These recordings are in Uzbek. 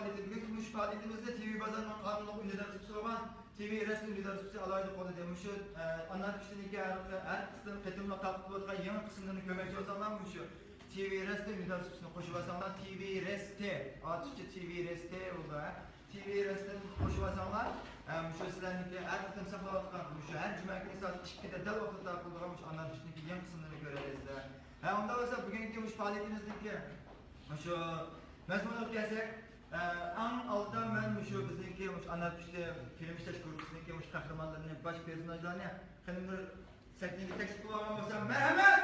faaliyeti. Bugünkü şu faaliyetimizde TV Bazar'ın kanunluk ünlüdarışısı olan TV resmi ünlüdarışısı alaydı konu demiş. Anlat kişinin her kısmını katılma takiplatma yeni kısımlarını kömekçi olsanlar şu TV resmi ünlüdarışısını koşu basanlar TV Reste. Türkçe TV Reste oldu. TV Reste koşu basanlar şu sizlerle her kısım saklavatkan şu her cümerkini saat 2'de dal vakit takiplatılmış anlat kişinin yeni kısımlarını göreceğiz. Onda olsa bugünkü faaliyetimizdeki şu mezmunluk gelsek en altta ben şu bizdeki anlatıcı film işleş grubundaki kahramanlarını baş personajlarını filmler sektiğinde tekst kullanmamasa Mehmet!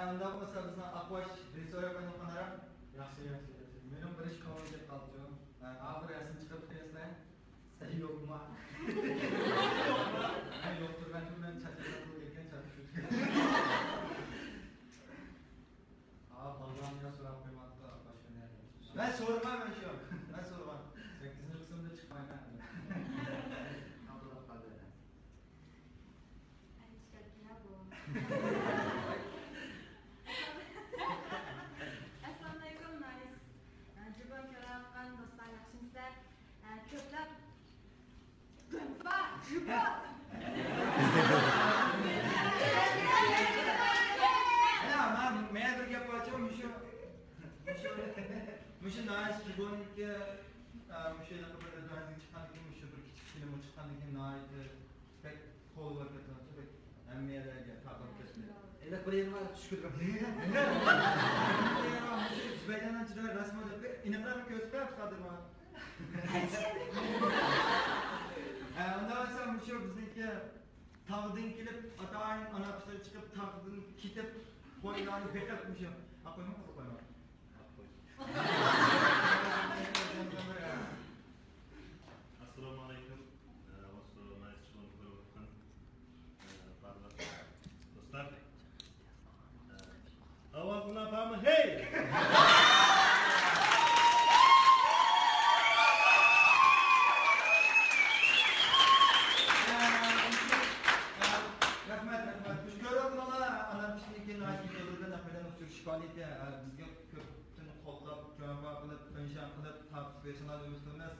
Ondan sonra bizden Akbaş birisi öyle koyduğum kanara yaxşı. Benim bir iş kalınca kalacağım. Ağır yazın çıkıp tezden sayı yok mu? Yoktur ben tüm ben çatışatlı gelirken çatışıyorum. Balgam ya soran koymadı da başka ne yapıyorsun? Ben sormam ben şu an. Ben sormam. 8. kısımda çıkmayın ha. Abdullah kaldı. Ay çıkartın ya bu. Assalamualaikum Naris. Cübön körafkan dostlar yaxşımızlar. Köplep Gümba Cübön. Ya ben bir yapacağım Müşü Naris Cübön'deki Müşü ne kadar da çıkanlık Müşü bir küçük film çıkanlık Naris'te pek kol var katılması pek emmiyelerge takip kesmiyor. Evet buraya var şükür kapıyı. Zübeydan'dan çıkan resmi olacak. İnanlar bir göster yapsadır mı? Ondan sonra Müşü bizdeki tağdın kilip atağın anapsları çıkıp tağdın kitip koyulanı bekler Müşü. Koyma mı koyma? Assalamu alaikum. Wasu Naris Cübön körafkan dostlar. Avazına tamı hey! Rahmet. Müşkör olun ona anlatmıştaki Naris'in yolunda nefeden uçuyor şifaliyeti bizge köptün kollap, cevap kılıp, fenşan kılıp, takip personel ümüsünmez.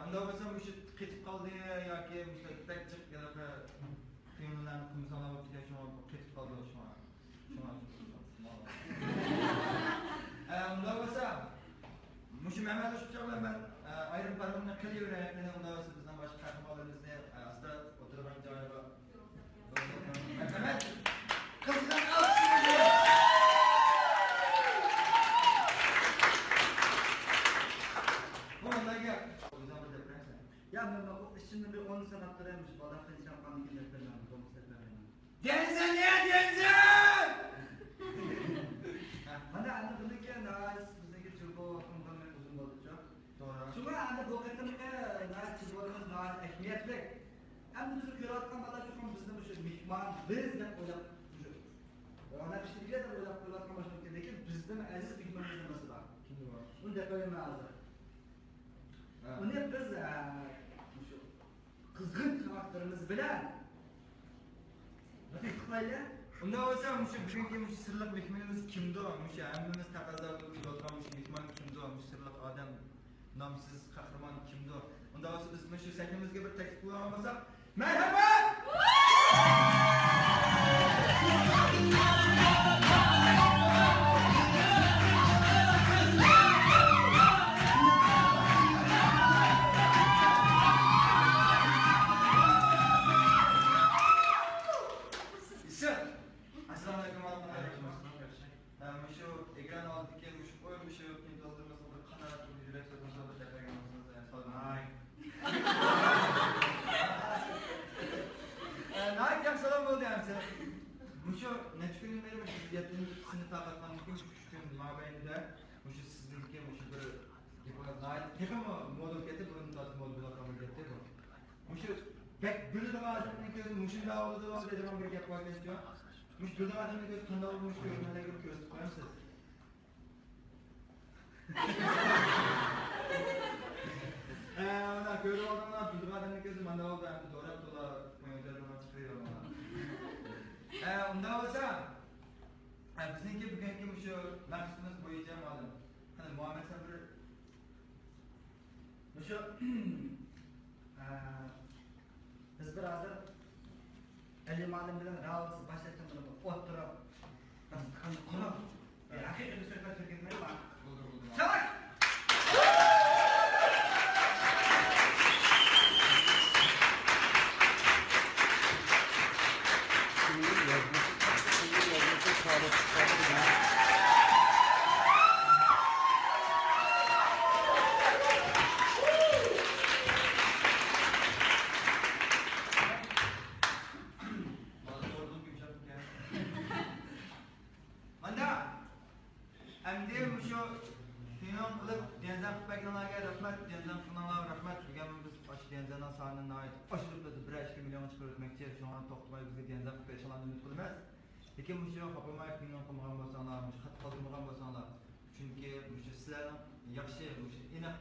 Onda olsa müşü ketip kaldı ya ki müşü tek çık ya da filmden kumsana vakit yaşama ketip kaldı şuna. Onda olsa Müşü Mehmet Hoşçakalın ben ayrım paramına kılıyor yani onda olsa bizden başka kahramanlarımız ne aslında oturan cevabı Mehmet kızdan alkışlıyor. Bu onda gel. O yüzden bu depresen. Ya ben bak şimdi bir 10 sene attıraymış. Badaktan içen kanı gider falan. Denze niye denze? Bana anladığını ki Naris bizdeki çırpı hakkında uzun olacak. Doğru. Şuna anne bu katımda Naris çırpılarımız Naris ehemmiyetli. Hem bizi küratkan bala çıkan bizden şu mihman bizden olacak. Ona bir şey de olacak. Küratkan başlık Bizim aziz hükümetimiz var. Kimdi var? Bunu da koyma hazır. Ha. Bunu biz şu kızgın karakterimiz bilen Rafik Kılayla Unda olsa şu bugünkü sırlık mehmanımız kimdi o? Hemmimiz taqozo qilib o'tiramiz mehmon kimdi o? Sırlık adam namsiz qahramon kimdi o? Unda olsa biz shu sakimizga bir taklif qila olmasak marhamat! Assalamualaikum warahmatullahi wabarakatuh. Şu ekran altındaki şu koymuş şu doldurması bir kanal bir yürek sözünü sonra çekermişsiniz. Ay. Naik salam oldu yani sen. Şu ne çıkıyor benim yatırım sınıf takatman mümkün küçük mabeyinde. Şu sizinki şu bir yapılan naik. Tekrar mı model getir bunun tadı model kabul getir bu. Şu pek gülü de var. Muşun da oldu da dedim ama bir yapmak istiyor. Muş gülü adamın göz kanda olmuş görünmede görüyoruz. Koyar mısınız? Ona görü adamlar gülü adamın gözü manda oldu. Doğru tola üzerinden çıkıyor ona. Onda olsa bizimki bugünkü şu nakşımız boyayacağım adam. Hani Muhammed Sabri şu biz birazdan Ali Malim bilen rahatsız başlayacağım bunu oturup kurup hakikaten bir sefer Türkiye'de var. Çalak! Lekin bu şey kapamay qiyinlik qilmagan bo'lsanglar, xat qoldirmagan bo'lsanglar, chunki sizlarning yaxshi aniq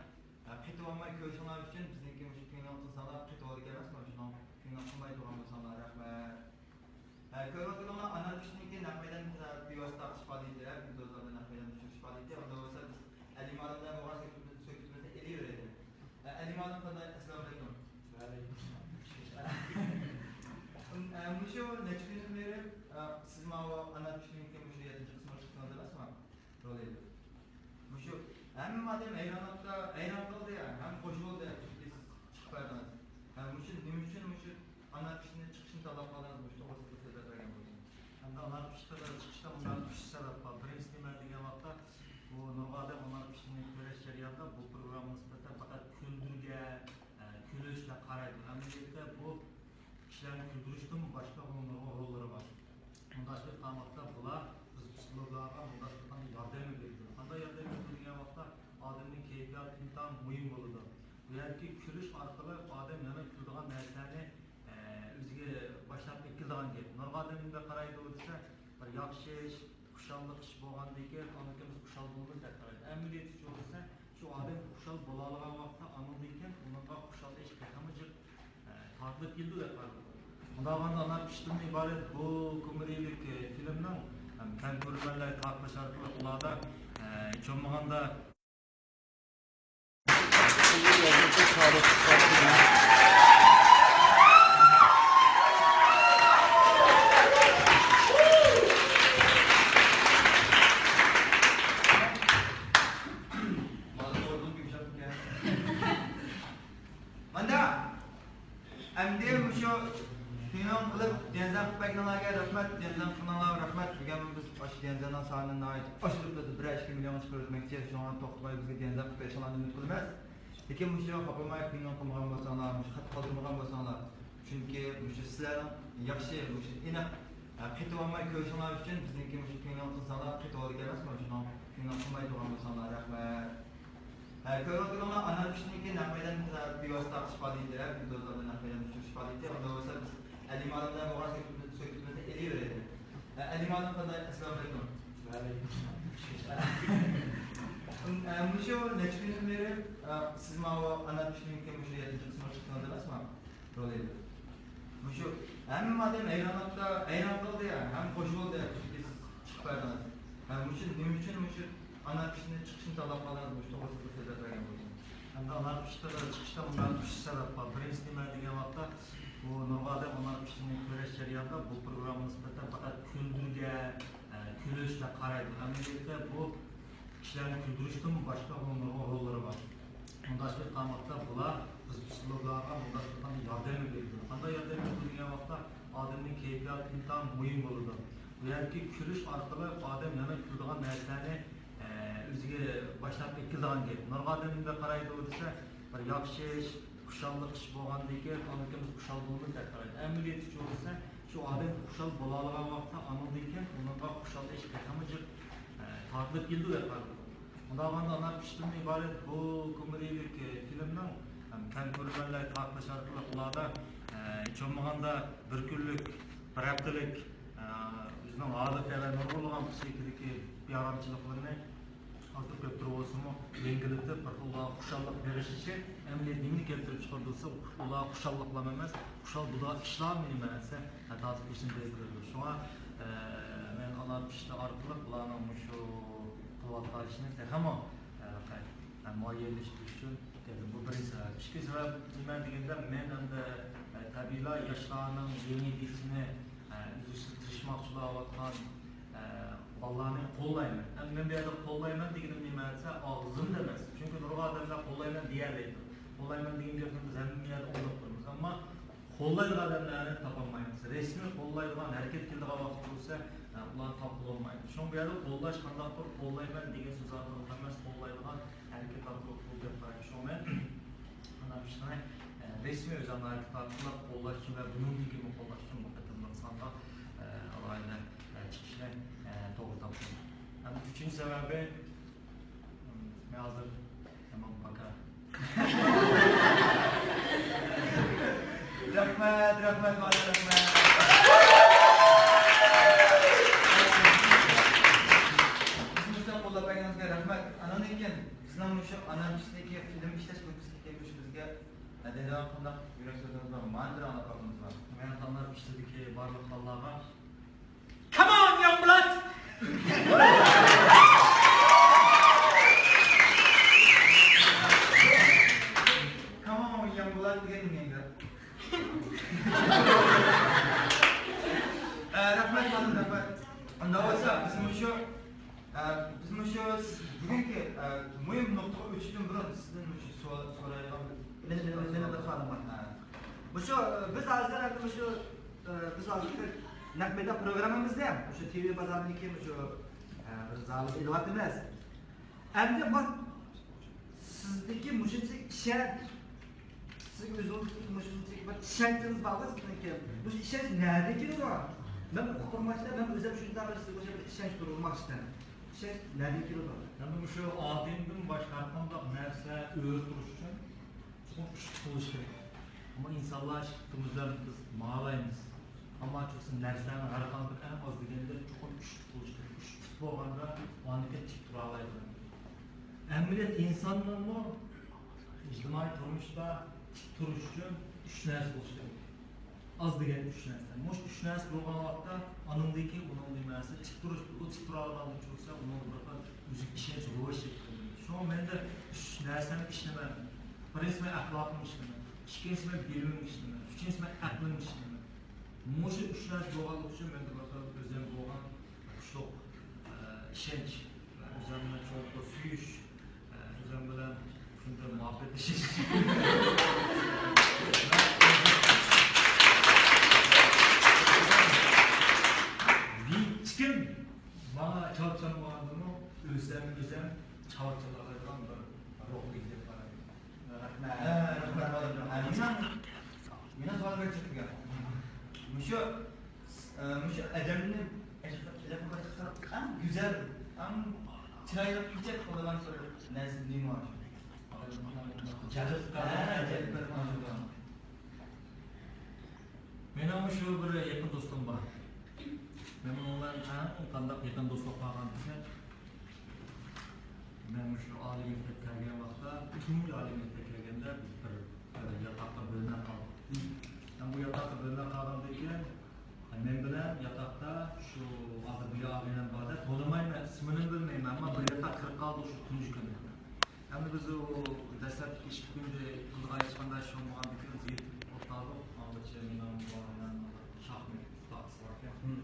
qaytib olmay ko'rishinglar uchun bizniki shu qiyinlik qilsanglar qaytib olgan emasmi? Shuni qiyinlik qilmay turgan bo'lsanglar, rahmat. Ko'rayotganlar ana kishniki naqadan piyosda ishfalaydi, videolarda naqadan ishfalaydi. Unda bo'lsa biz alimalardan bo'lgan sökütmesi eliveradi. Alimalar qanday assalomu alaykum. Va alaykum assalom. Mushu nechta beri siz ma'vo ana tushunlikka mushu 7 qismi chiqdingizmi? Ro'laydi. Mushu hamma odam hayron qoldi ya, ham qo'shib oldi, siz chiqib qo'ydingiz. Mushu nima uchun mushu ana tushunlik chiqishni talab qildingiz? Mushu to'g'risida so'zlab bergan bo'ling. Endi ular chiqishda ular pishish sabab bor. Birinchi nima degan vaqtda bu nurg'oda ular pishishni ko'rish jarayonida bu programma nisbatan faqat kulishga qaraydi. Amaliyotda bu kishilarni kuldirishdan boshqa uning nurg'on rollari bor. Mundashlik tarmoqda bular biz psixologlarga mundashlikdan yordam beradi. Qanday yordam beradi degan vaqtda odamning kayfiyati intan muhim bo'ladi. Bu yerki kulish orqali odam yana kuladigan narsani o'ziga boshlab keladigan gap. Nurg'odimga qaraydi desa, bir yaxshi ish, xushallik ish bo'lgandan keyin onakimiz xushal bo'ldi deb qaraydi. Amaliyoti shu bo'lsa, shu odam xushal bo'la olgan vaqtda onundan keyin unga xushal ish qilamiz tatbiq keldi deb qaraydi. Undaganda ana pishdan iborat bu komediyalik filmning kam ko'rganlar taqlash orqali ularda cho'maganda Denza'dan sahnenin ait aşırı bir 2 milyon çıkartmakçı şu an toxtmay bizga Denza qilishlarni umid qilamiz. Lekin bu şey qopamay qiyinlik qilmagan bo'lsanglar, xat qoldirmagan bo'lsanglar, chunki sizlarning yaxshi aniq qaytib olmay ko'rishinglar uchun bizniki qiyinlik qilsanglar qaytib olgan emasmi? Shuni qiyinlik qilmay turgan bo'lsanglar, rahmat. Ko'rayotganlar ana kishniki naqadan piyosda ishfalaydi, videolarda naqadan ishfalaydi. Unda bo'lsa biz alimalardan bo'lgan sökütmesi eliveradi. Alimalar qanday assalomu alaykum. Va alaykum assalom. Şu neçə gündən beri siz o ana kişinin müşü 7-ci qismə çıxdınızmı? Rol edib. Şu hem madem eyran oldu ya, hem koşu oldu ya, siz çıkıp verdiniz. Nüm için ana kişinin çıkışını talep aldınız, bu to'g'risida so'zlab bergan bo'ldim. Endi ana kishida chiqishda bundan 3 sabab bor. Birinchisi nima degan vaqtda bu Nurg'oda ana kishini ko'rish jarayonida bu programma nisbatan faqat kuldirga, kulishga qaraydi. Amaliyotda bu kishilarni kuldirishdan boshqa rollari bor. Mundashlik qamoqda bular biz psixologlarga mundashlikdan yordam beradi. Qanday yordam beradi degan vaqtda odamning kayfiyati intan muhim bo'ladi. Bu yerki kulish orqali odam yana kuldigan narsani o'ziga boshlab ketadigan gap. Nurg'odinda qaraydi desa, bir yaxshi ish, xushallik ish bo'lgandan keyin onimiz xushal bo'ldi deb qaraydi. Amaliyot uchun bo'lsa, shu odam xushal bo'la olgan vaqtda onundan keyin unga xushal ish qilamiz tartib keldi deb qaraydi. Undaganda ana pishdan iborat bu komediyalik filmning kam ko'rganlar taqlash orqali ularda hech bo'lmaganda bir kunlik, bir haftalik bizning odatda va nurg'ulg'an psixikadagi yaramchiliklarni artık köprü olsun mu, yengilikte Allah'a kuşallık verişi, emniyetini getirip çıkardıysa Allah'a kuşallıklamamız, kuşal bu da İslam imanetse hatatı için bezdirir. Şu an ben ana pişti arkalık bulanım şu kıvatlar işini tekama muayyenleştiği için dedim bu birinci sebep. İkinci sebep iman degende men hem de tabiiler yaşlarının yeni dizisini üzüsü tırışmakçılığa vatan Allah'ını kollayman. Ben bir yerde kollayman dedim nimetse ağzım demez. Çünkü Nurg'odinda kollayman diğerleydi. Kollayman dedim biz hem bir yerde olduklarımız ama kollaydığı adamlarını tapamayız. Resmi kollaydığı hareket kildiği vakit olsa ulan tapıl olmayız. Şu bir yerde kollaş kandaktır kollayman degan söz anlamaz kollaydığı hareket atılıp bulacak var. Şu ben anlamıştım. Resmi özel hareket atılıp kollaş için ve bunun gibi kollaş için muhtemelen sanda alayına çıkışına doğru tapdım. Yani üçüncü sebebi ne hazır tamam bakar. Rahmet, rahmet. Bizim qo'llab berganingizga rahmat. Anan ekan, bizning shu anamchizdagi film ishlash ko'rsatgan bizga dedan qanday yurak so'zimiz bor, mandir anaqamiz bor. Men tanlar ishdiki barliq Allohga Come on, young blood! Come on, young blood, degan menga. Rahmat, rahmat. Unda bo'lsa, bizning shu bugungi muhim nuqta o'tishdan burun sizdan shu so'raydigan meni bir so'ralim bor. Biz hozir biz hozir Nakbeda programımızda ham o'sha TV bozorniki o'sha bir zalga ilyapmiz. Endi bak sizdagi mushuncha ishonch siz o'zingiz mushuncha bir ishonchingiz bormi sizniki? Bu ishonch nerede keladi? Men o'qirmoqda, men o'zim shunday bir sizga o'sha ishonch turmoqda. Ishonch nerede keladi? Yani şu ademden başlarında nerse öğür duruş için çok ışık buluş gerek. Ama insanlar çıktığımızda biz mağalayımız. Ama çoğusun derslerin harikalık en az degende çok ışık buluş gerek. Işık bu olanda o anlıkta çık duralaydı. Emniyet insanların o ictimai turmuşta çık duruş için üç nerse buluş gerek. Az degende üç nerse. Moş üç nerse bulgan vakta anındaki bunun demesi çık duruş. O çık duralaydı çoğusa onu bırakın. Müzik işine ruhu şeklinde. Şu an ben de üç nersenin işleme. Birincisine ahlakın işleme. İkincisine bilimin işleme. Üçüncüsine aklın işleme. Moşu üç nerse doğalık için ben de bakalım özel doğan kuşluk, işenç, üzerine çok da suyuş, üzerine şunda muhabbet işi. Bir çıkın. Bana çalışan vardı mı? Özlem çalışanlardan da ruh gidip var. Mina so'rab berishga. Mushu adamning ham go'zal, ham chiroyli qilib qo'llagan narsa nima? Jalb Men ham shu bir yaqin do'stim bor. Men onlardan qanday yaqin do'stlik qilgan desam, men shu oliy maktabga kelgan vaqtda, tungi oliy maktabga kelganda biz bir yotoqqa bo'linib qoldik. Bu yotoqqa bo'linib qolgandan keyin men bilan yotoqda shu hozir bu bilan bog'da to'lamayman, ismini bilmayman, ammo bir yotoq kirib qoldik shu tungi kuni. Endi biz u dastlabki ish kunda qilgan hech qanday shu muhabbetga yetib o'tdik. Hozircha men bilan shaxmat ustasi bor ekan.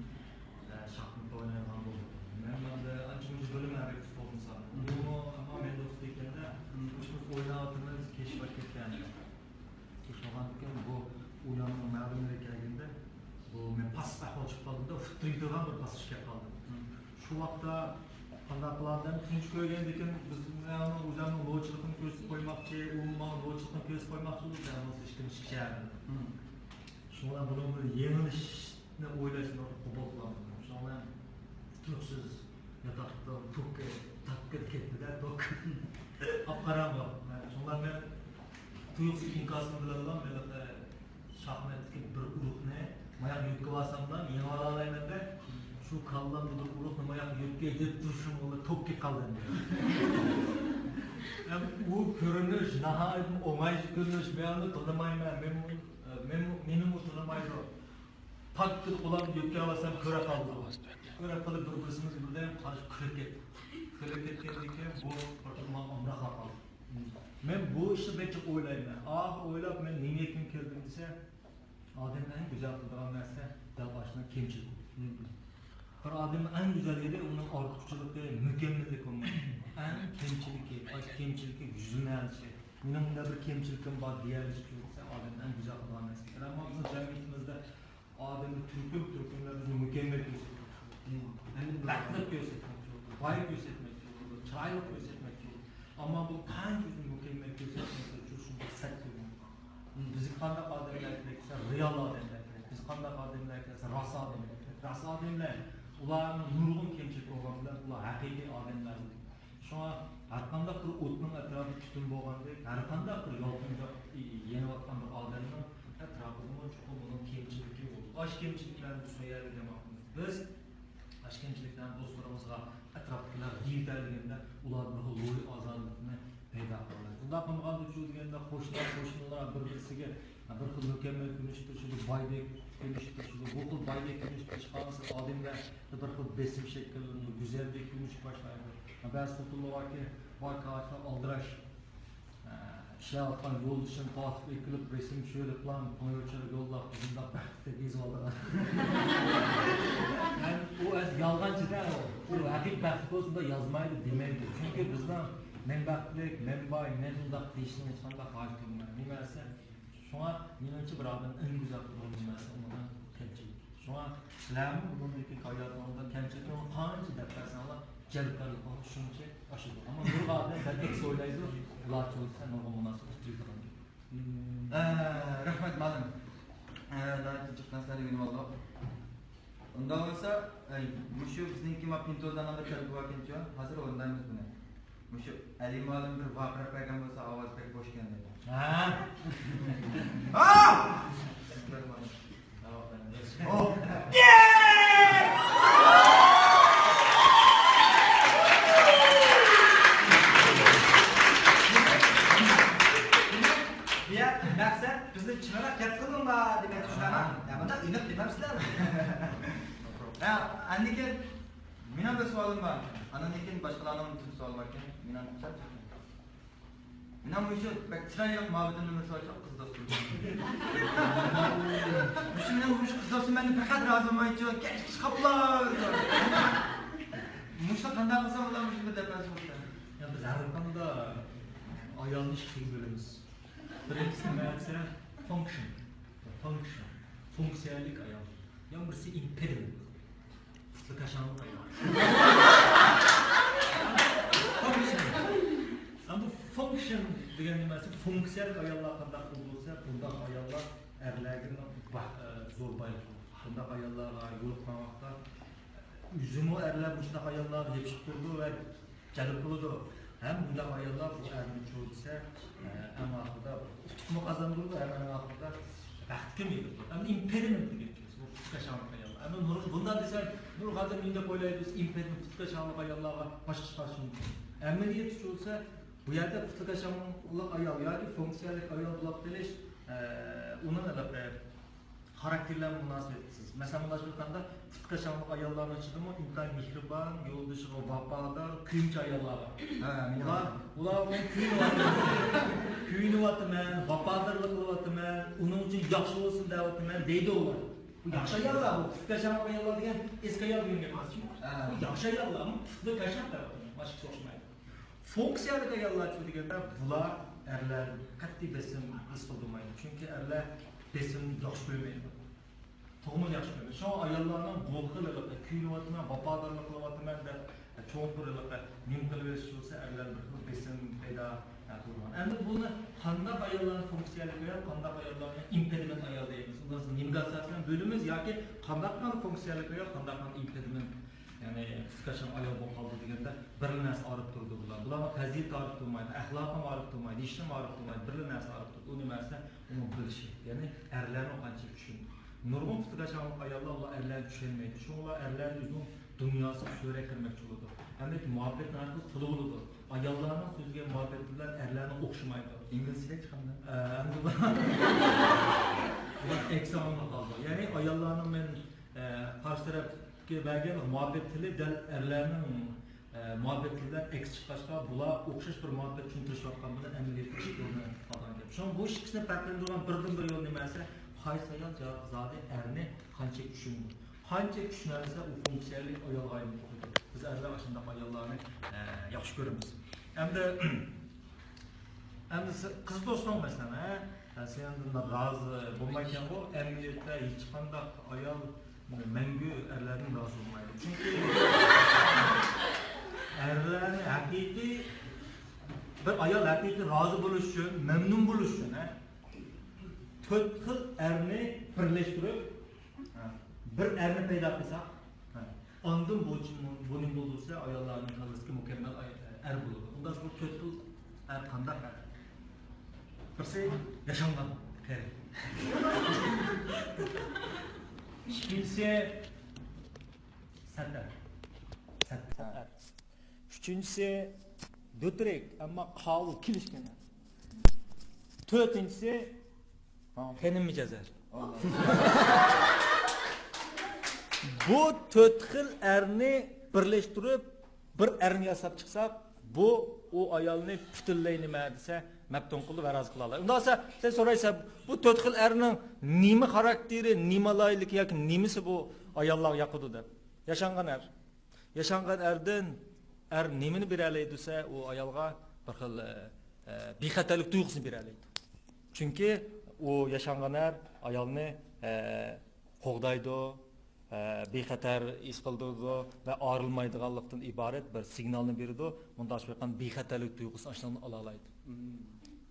Shaxmat o'ynaydigan bo'ldim. Men bunda ancha-muncha bo'limlarga tutildim san. Bu ammo men do'st ekanda, biz o'ynayotimiz kechib ketgan. Kechib bu o'yinning ma'lumlari kelganda, bu men past ahvol chiqib qoldi-da, futboldan bir pasajga qoldim. Shu vaqtda qanday qilardim? Tunchi ko'rgandan keyin biz o'zimning lo'chiligini ko'rsatib qo'ymoqchi, umuman lo'chiligini ko'rsatib qo'ymoqchi bo'lib, hech kim chiqardi. Shundan buni bir yengilishni o'ylashni qabul qildim. Shundan tuksiz yotoqda to'kka takka ketdi-da, tok. Apqaramda. Shundan men tuyuqsiz inkosini bilaman, men shaxmatga bir urug'ni mayaq yutib olsam-da, yengib olaman-da. Shu kaldan bir urug'ni mayaq yutib deb turishim o'la to'kka qoldim. Bu ko'rinish, nihoyat o'ng'ay ko'rinish, men to'lamayman, men mening o'tirmaydi. Takka qo'limni yutib olsam ko'ra qoldim. Ko'ra qilib bir-birimiz bilan qarshi kirib ketdik. Kirib ketgandan keyin bu o'tirmoq umra qoldi. Men bu ishni becha o'ylayman. O'ylab men niyatim keldim desa, odamning eng go'zal qiladigan narsa dal boshdan kemchilik. Bir odamning eng go'zal yeri uning ortiqchiligi, mukammallik bo'lmaydi. Eng kemchiligi yuzlanishi. Mening bunda bir kemchilikim bor deyalish bo'lsa, odamning eng go'zal qiladigan narsa. Ammo bizning jamiyatimizda odamni turkum-turkumlar bizni mukammal ko'rsatadi. Baxtli ko'rsatmoqchi, boy ko'rsatmoqchi, chiroyli ko'rsatmoqchi. Ammo bu qancha mukammal ko'rsatmoqchi uchun shunga sakkiz. Biz qanday odamlar kelsa, real odamlar kerak. Biz qanday odamlar kelsa, rost odamlar kerak. Rost odamlar ularning nurg'un kemchilik bo'lganlar, ular haqiqiy odamlar. Shunga har qanday bir o'tning atrofi tutun bo'lgandek, har qanday bir yolqinda yenayotgan bir odamning atrofida chuqur bo'lgan kemchiligi bo'ldi. Osh kemchiliklarni tushunaylik demoqmiz. Biz osh kemchiliklarni do'stlarimizga atrofdagilar deyilganda ular bir ruhiy ozodlikni paydo qiladi. Bunda qilganda shu deganda qo'shnilar bir-biriga bir xil mukammal ko'rinishda shu boydek ko'rinishda shu bu xil boydek ko'rinishda chiqarsa odamlar bir xil besim shakllanadi, go'zaldek ko'rinish boshlaydi. Ba'zi fotolarga boyqashlar oldirash ishlayotgan yo'l uchun tortib ekilib resim shöyle plan ko'yuvchilar yo'llab bunda baxtda gezib oldilar. U yolg'onchida u haqiqiy baxt bo'lsa yozmaydi demaydi. Chunki bizdan men baxtlik, men boy, men undaq deyishni hech qanday hojat bo'lmaydi. Nimasi? Shunga menimcha bir odam eng go'zal bo'lmasa undan kamchilik. Shunga sizlarning bundagi hayotingizda kamchilikni qancha daftarsanlar jalbkorlik qilib shuncha oshadi. Ammo bir odam balki so'ylaydi, ular cho'lsa nurg'un munosabat bildiradi. Rahmat ma'lum. Davlatga chiqqanlar yig'ilib oldik. Unda bo'lsa, shu bizningki Mapintozdan bir kelib bo'lgancha, hozir o'rnamiz buni. Shu Ali ma'lum bir vaqra qilgan bo'lsa, ovoz pek bo'sh keldi. Maqsad bizni chiroq gap qilma demak tushunaman. Bunda iniq demamsizlarmi? Andikin meni bir savolim bor. Andikin boshqalarning bir savol bor ekan. Meni maqsad. Meni o'sha chiroq muhabbatini bir savol qizdoq qildim. Shuni o'sha qizdoqsi meni faqat rozi bo'lmaychi, kech qoplar. Mushta qanday qilsam ular shunday deb bo'lsa. Ya biz har qanday ayolni ish qilib bo'lamiz. Birinchisi mesela funksiyalik ayol. Yan birisi impediment. Sıkışanlık ayol. Ama bu function degan nimasi funksiyalik ayollar qanday bo'lsa, bunday ayollar erlarning zo'r bayt. Bunday ayollarga yo'liqqan vaqtda yüzümü erlar bunday ayollar yetishib turdi va jalb qildi. Hem bunday ayollar bu erni cho'lsa, ama ahırda tutma kazandırdı, hemen ahırda baxtga meyli. Ama impediment degan bu tutqaşanlık ayollar. Ama bundan desem, nur qadam menda qo'ylaymiz impediment tutqaşanlık ayollarga boshqa chiqishi mumkin. Əməliyyat üçün olsa, bu yerdə qıtlık yaşamlıq ayal yoki funksiyalik ayal bulab biliş, onun karakterlerine münasibetsiz. Mesela bunlar şurada qıtlık yaşamlıq ayalların içinde mi intihar mihriban, yol dışı o vafadar, kuyumcu ayallar var. Ular onun kuyunu vatımen, vafadarlık vatımen, onun için yaxşı olsun da vatımen deydi olar. Bu yaxşı ayallar bu. Qıtlık yaşamlıq ayallar degen eski ayal günge karşı. Bu yaxşı ayallar mı? Qıtlık yaşamlıq da vatımen. Başka soğuşmaydı. Fonksiyalik ayallar için degende bular erler qat'i besim his qilmaydi. Çünkü erler besim yaxşı ko'rmaydi. To'g'ri yaxshi ko'rmaydi. Shu ayollarning bu xil kuylayotgan, vafodarlik qilyapman deb cho'ng quriliq nim qilib berish bo'lsa, erlar bir xil besim paydo qilgan. Endi buni qanday ayollarning funksiyalik ayol, qanday ayollarning impediment ayol deymiz. Undan nimga asosan bo'limiz yoki qanday funksiyalik ayol, qanday impediment yani qisqacha ayol bo'lib qoldi deganda bir narsa olib turdi bular. Bularga fazilat olib turmaydi, axloqim olib turmaydi, ishim olib turmaydi, bir narsa olib turdi. U nimasi? Uni bilish. Ya'ni erlarning qancha tushun. Nurg'un qisqacha ayollar ular erlar tushunmaydi. Shunlar erlar o'zining dunyosiga sho'ra kirmoqchi bo'ladi. Hamda muhabbet narxi qilib bo'ladi. Ayollarning so'ziga muhabbet bilan erlarni o'xshamaydi. İngilizce chiqadi. Bu eksamda qoldi. Ya'ni ayollarning men qarshi tarafga bergan muhabbet tili dal erlarning muhabbet tilidan eks chiqashqa bular o'xshash bir muhabbet tushuntirishayotgan bilan amaliyotga chiqishni qilgan gap. Shu bu ikkisini farqlantirgan birdan-bir yo'l nimasi? Qaysi ayol zodi erni qancha tushunadi. Qancha tushunarsa u funksiyalik ayolga aylanib qoladi. Biz erlar shunday ayollarni yaxshi ko'ramiz. Endi qiz do'stim masalan, sen bundan rozi bo'lmagan bu amaliyotda hech qanday ayol mangu erlarning rozi bo'lmaydi. Chunki erlarning haqiqiy bir ayol haqiqiy rozi bo'lish uchun, mamnun bo'lish uchun, 4 xil erni birlashtirib, bir erni paydo qilsak, ondan buning bo'lsa ayollarning qalbisiga mukammal er bo'ladi. Undan bu 4 xil er qanday er? Birisi yaşamdan kerak. İkincisi satar. Üçüncüsü dötrek ama qavu kilişken. Dördüncüsü benim mücazzer. Bu 4 xil erni birleştirip bir erni yasab çıksak, bu o ayolni butunlay nima desa mabtun qildi va rozi qila oladi. Undan so'ng sen so'raysan, bu 4 xil erning nima xarakteri, nima layligi yoki nimasi bu ayollarga yoqadi deb. Yashangan erdan er nimani bera oladi desa, u ayolga bir xil bexatarlik tuyg'usini bera oladi. Chunki u yashangan er ayolni qo'g'daydi, bexatar ish qildirdi va ayrılmaydiganlikdan iborat bir signalni berdi. Bundan so'ng bexatarlik tuyg'usini ashundan ola oladi.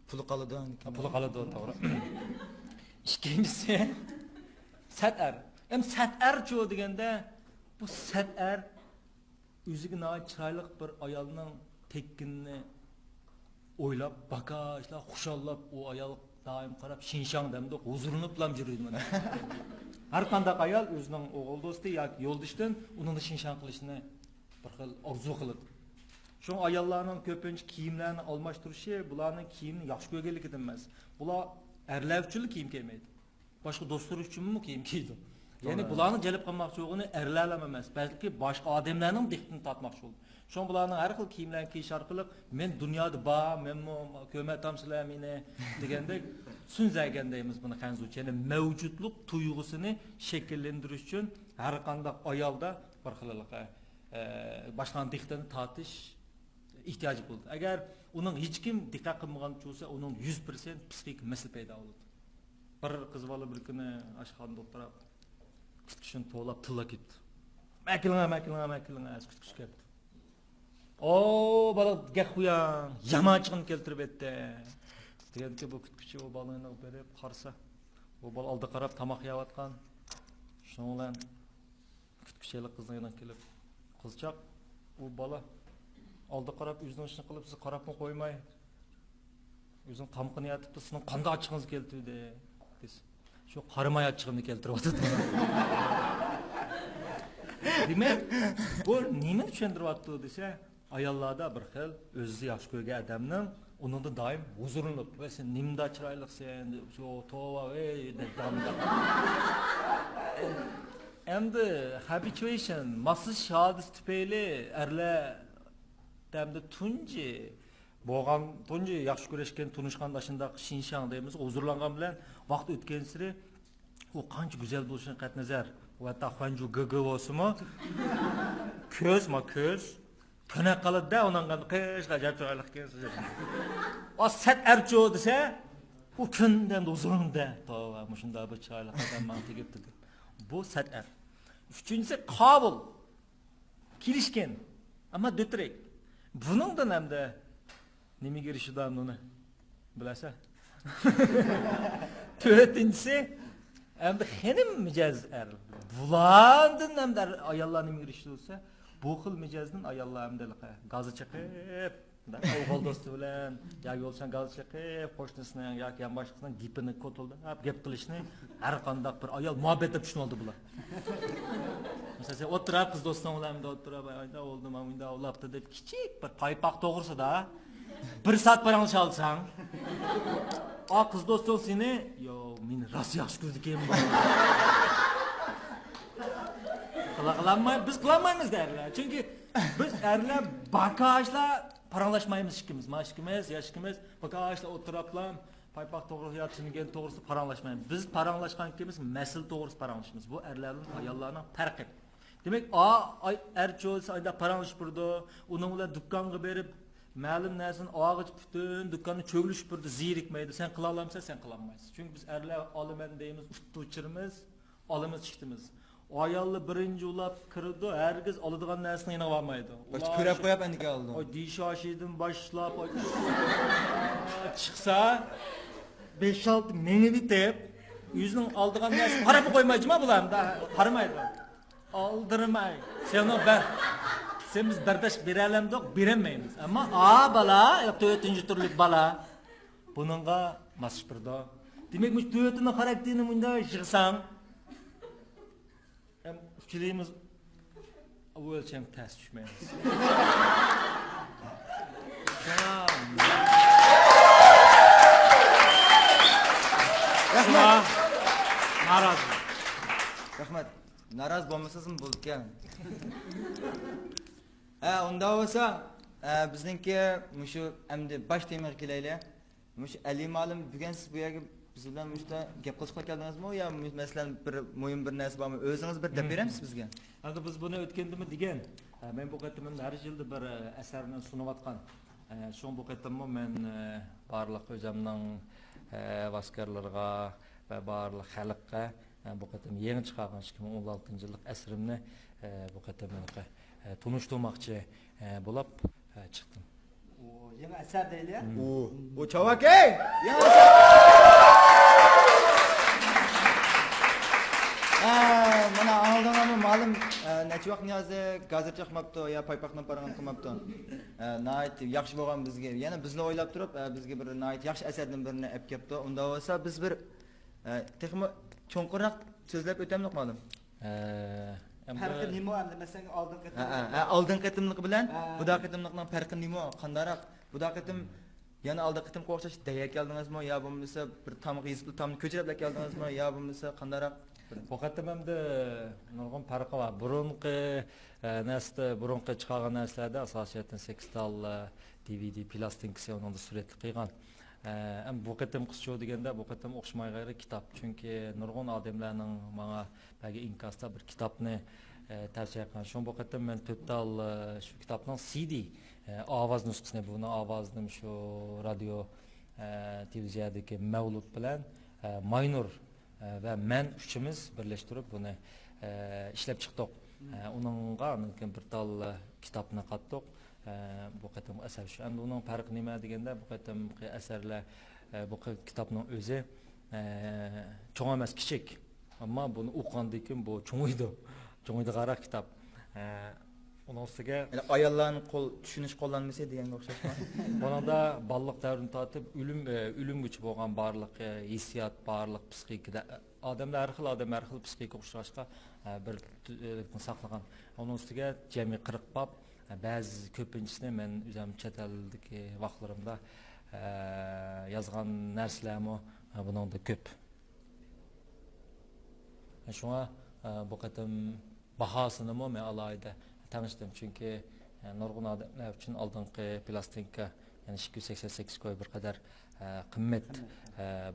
Puli qoladi. To'g'ri. Ikkinchisi satar. Hem satarchi deganda bu satar o'ziga noit chiroyli bir ayolning tekkinni o'ylab, bakashlar, xushollab u ayol doim qarab shinshang demdi, huzurinib bilan yuradi mana. Har qanday ayol o'zining o'g'il do'sti yoki yo'ldoshidan uning shinshang qilishini bir xil orzu qiladi. Şu ayollarning ko'pincha kiyimlarini almashtirishi, bularning kiyimni yaxshi ko'rganligidan emas. Bular erlar uchun kiyim kiymaydi. Boshqa do'stlar uchunmi kiyim kiydi. Ya'ni bularni jalb qilmoqchi bo'lgani erlarlar emas, balki boshqa odamlarning diqqatini tortmoqchi bo'ldi. Şu bularning har xil kiyimlarni kiyish orqali men dunyoda bor, men ko'matamsizlar meni degandek so'zlagandaymiz buni hanzucha. Ya'ni mavjudlik tuyg'usini shakllantirish uchun har qanday ayolda bir xillikqa boshqa diqqatni tortish ihtiyacı bo'ldi. Agar uning hech kim diqqat qilmagan bo'lsa, uning 100% psixik masala paydo bo'ladi. Bir qiz bola bir kuni ashxonada o'tirib, kutishini to'lab tilla ketdi. Makilanga kutish ketdi. O bola gap qo'yan, yamanchiqni keltirib etdi. Deganki bu kutuvchi o bolani berib qarsa, o bola oldi qarab tomoq yeyotgan. Shundan bilan kutuvchilik qizning yoniga kelib, qizchaq u bola oldi qarab o'zining ishini qilib, siz qarabmi qo'ymay, o'zining qamqini yatibdi, sizning qanday ochiqingizni keltirdi desa. Shu qarimay ochiqimni keltiryapti. Demak, bu nima tushuntiryapti desa, ayollarda bir xil o'zini yaxshi ko'rgan odamning uningda doim huzurlanib va sen nimda chiroylisan deb shu tova deb damda endi habituation massiz hodis tufayli erlar damda tunji bo'lgan tunji yaxshi ko'rishgan tunishganda shundoq shinshang deymiz huzurlangan bilan vaqt o'tgan sari u qancha go'zal bo'lishini qat'iy nazar va taxvanju gg bo'lsinmi ko'z Tuna qiladi-da, undan qish g'ajab chiroyli ekansiz. O sat archo desa, u kundan uzunda, tova, shunda bir chiroyli qadam man tegibdi. Bu sat ar. Uchinchisi qabul. Kelishgan. Ammo do'tirek. Buningdan hamda nimaga erishidan uni bilasa? To'rtinchisi hamda xenim mijoz ar. Bulardan hamda ayollar nimaga erishdi bu xil mijozning ayollar hamdaliqi gazi chiqib, o'g'il do'sti bilan yoki bo'lsan gazi chiqib, qo'shnisining yoki boshqasining gipini ko'tildab, gap qilishni har qanday bir ayol muhabbet deb tushunib oldi bular. Masalan, sen o'tirib qiz do'sting bilan o'tirib, ayda oldim, unda olabdi deb kichik bir paypoq to'g'risida 1 soat paranglish olsang, o qiz do'sting seni, yo, meni rost yaxshi ko'rdi-ekan bu. Biz qilmaymiz derler. Çünkü biz erler bagajla paranlaşmayımız işkimiz. Maşkimiz, yaşkimiz, bagajla oturaplam, paypak doğru yatışınken doğrusu paranlaşmayımız. Biz paranlaşkan kimiz, mesil doğrusu paranlaşmamız. Bu erlerin, ayallarının farkı. Demek, erçoğuz ayda paranlaş burada, onunla dükkanı verip, məlum nəsin ağaç bütün dükkanı çögülüş burada zirikmeydi. Sen kılalamsa sen kılamayız. Çünkü biz erler alımen deyimiz, uçtuğuçırımız, alımız çıktığımız. O ayolni birinchi ulab kirdi, herkes oladigan narsani yana olmaydi. Ko'rib qo'yib endi oldi. O dishoshidan boshlab chiqsa 5-6 meni bitib, o'zining oldigan narsani qarab qo'ymaydimi bularni? Qaramaydi. Oldirmay. Sen biz bardosh beralamdiq, bermaymiz. Ammo bala, 4-turlik bala buningga mas'uldir. Demak, bu 4-ning xarakterini bunda yig'sang Üçülüğümüz bu ölçem ters düşmeyiz. Rahmat. Naraz. Rahmat. Naraz bo'lmasizmi bo'lgan. Unda bo'lsa, bizningki shu endi bosh temaga kelaylik. Shu Ali ma'lum bugun siz bu yerga biz bilan müşta gap qilishga keldingizmi yo masalan bir muhim bir narsa bormi? O'zingiz bir deb beramiz bizga. Endi biz buni o'tgandimi degan. Men bu qatimda har yilda bir asarni sunayotgan. Shu bu qatimda men barliq o'zimning vaskarlarga va barliq xalqqa bu qatim yangi chiqargan 2016-yillik asrimni bu qatimda tunishtirmoqchi bo'lib chiqdim. Yangi asar deyli. O chavake! Yangi mana aldığım malum neçe vaqt niyazi gazet chiqmabdi ya paypaqni parangan qilmabdi. Nayt yaxshi bo'lgan bizga. Yana bizni o'ylab turib, bizga bir nayt yaxshi asardan birini olib kelibdi. Unda bo'lsa biz bir texmi cho'nqirroq so'zlab o'tamdiq malum. Farqi nima endi masalan oldin qatimlik bilan bu da qatimlikning farqi nima? Qandaroq? Bu da qatim yana oldi qatim qo'xshash deya keldingizmi yo bo'lmasa bir tamg'i yizib tamni ko'chirib keldingizmi yo bo'lmasa qandaroq? Bu qatimda nurg'un farqi bor. Burunqi chiqargan narsalarda asosiyatan 8 tal DVD plastinkasi onda suratli qilgan. Bu qatim qisqa deganda bu qatim o'xshamayg'ayri kitob. Chunki nurg'un odamlarning menga bagi inkasda bir kitobni tavsiya qilgan. Shu bu qatim men to'tal shu kitobning CD ovoz nusxasini buni ovozni shu radio televiziyadagi Mavlud bilan Maynur ve men üçümüz birleştirip bunu işlep çıktık. Onunla bir tal kitabını kattık. Bu qatim eser şu. Endi onun farkı nima deganda bu qatim eserler bu kitapның özü çoğ emas kichik. Ammo buni o'qigandan keyin bu cho'ng'iydi. Cho'ng'iydi qara kitap. Onun ustiga ayollarning qo'l tushunish qo'llanmasa deganga o'xshaydi. Buningda balliq davrini tortib o'limgacha bo'lgan barliq hissiyot, barliq psixikada odamlar har xil psixika uchrashga bir saqlagan. Onun ustiga jami 40 bab ba'zi ko'pinchisini men o'zim chet eldagi vaqtlarimda yozgan narsalarmi buningda ko'p. Shunga bu qatam bahosini men alayda tanishdim, chunki nurg'un odamlar uchun oldingi plastinka, ya'ni 288 ko'y bir qadar qimmat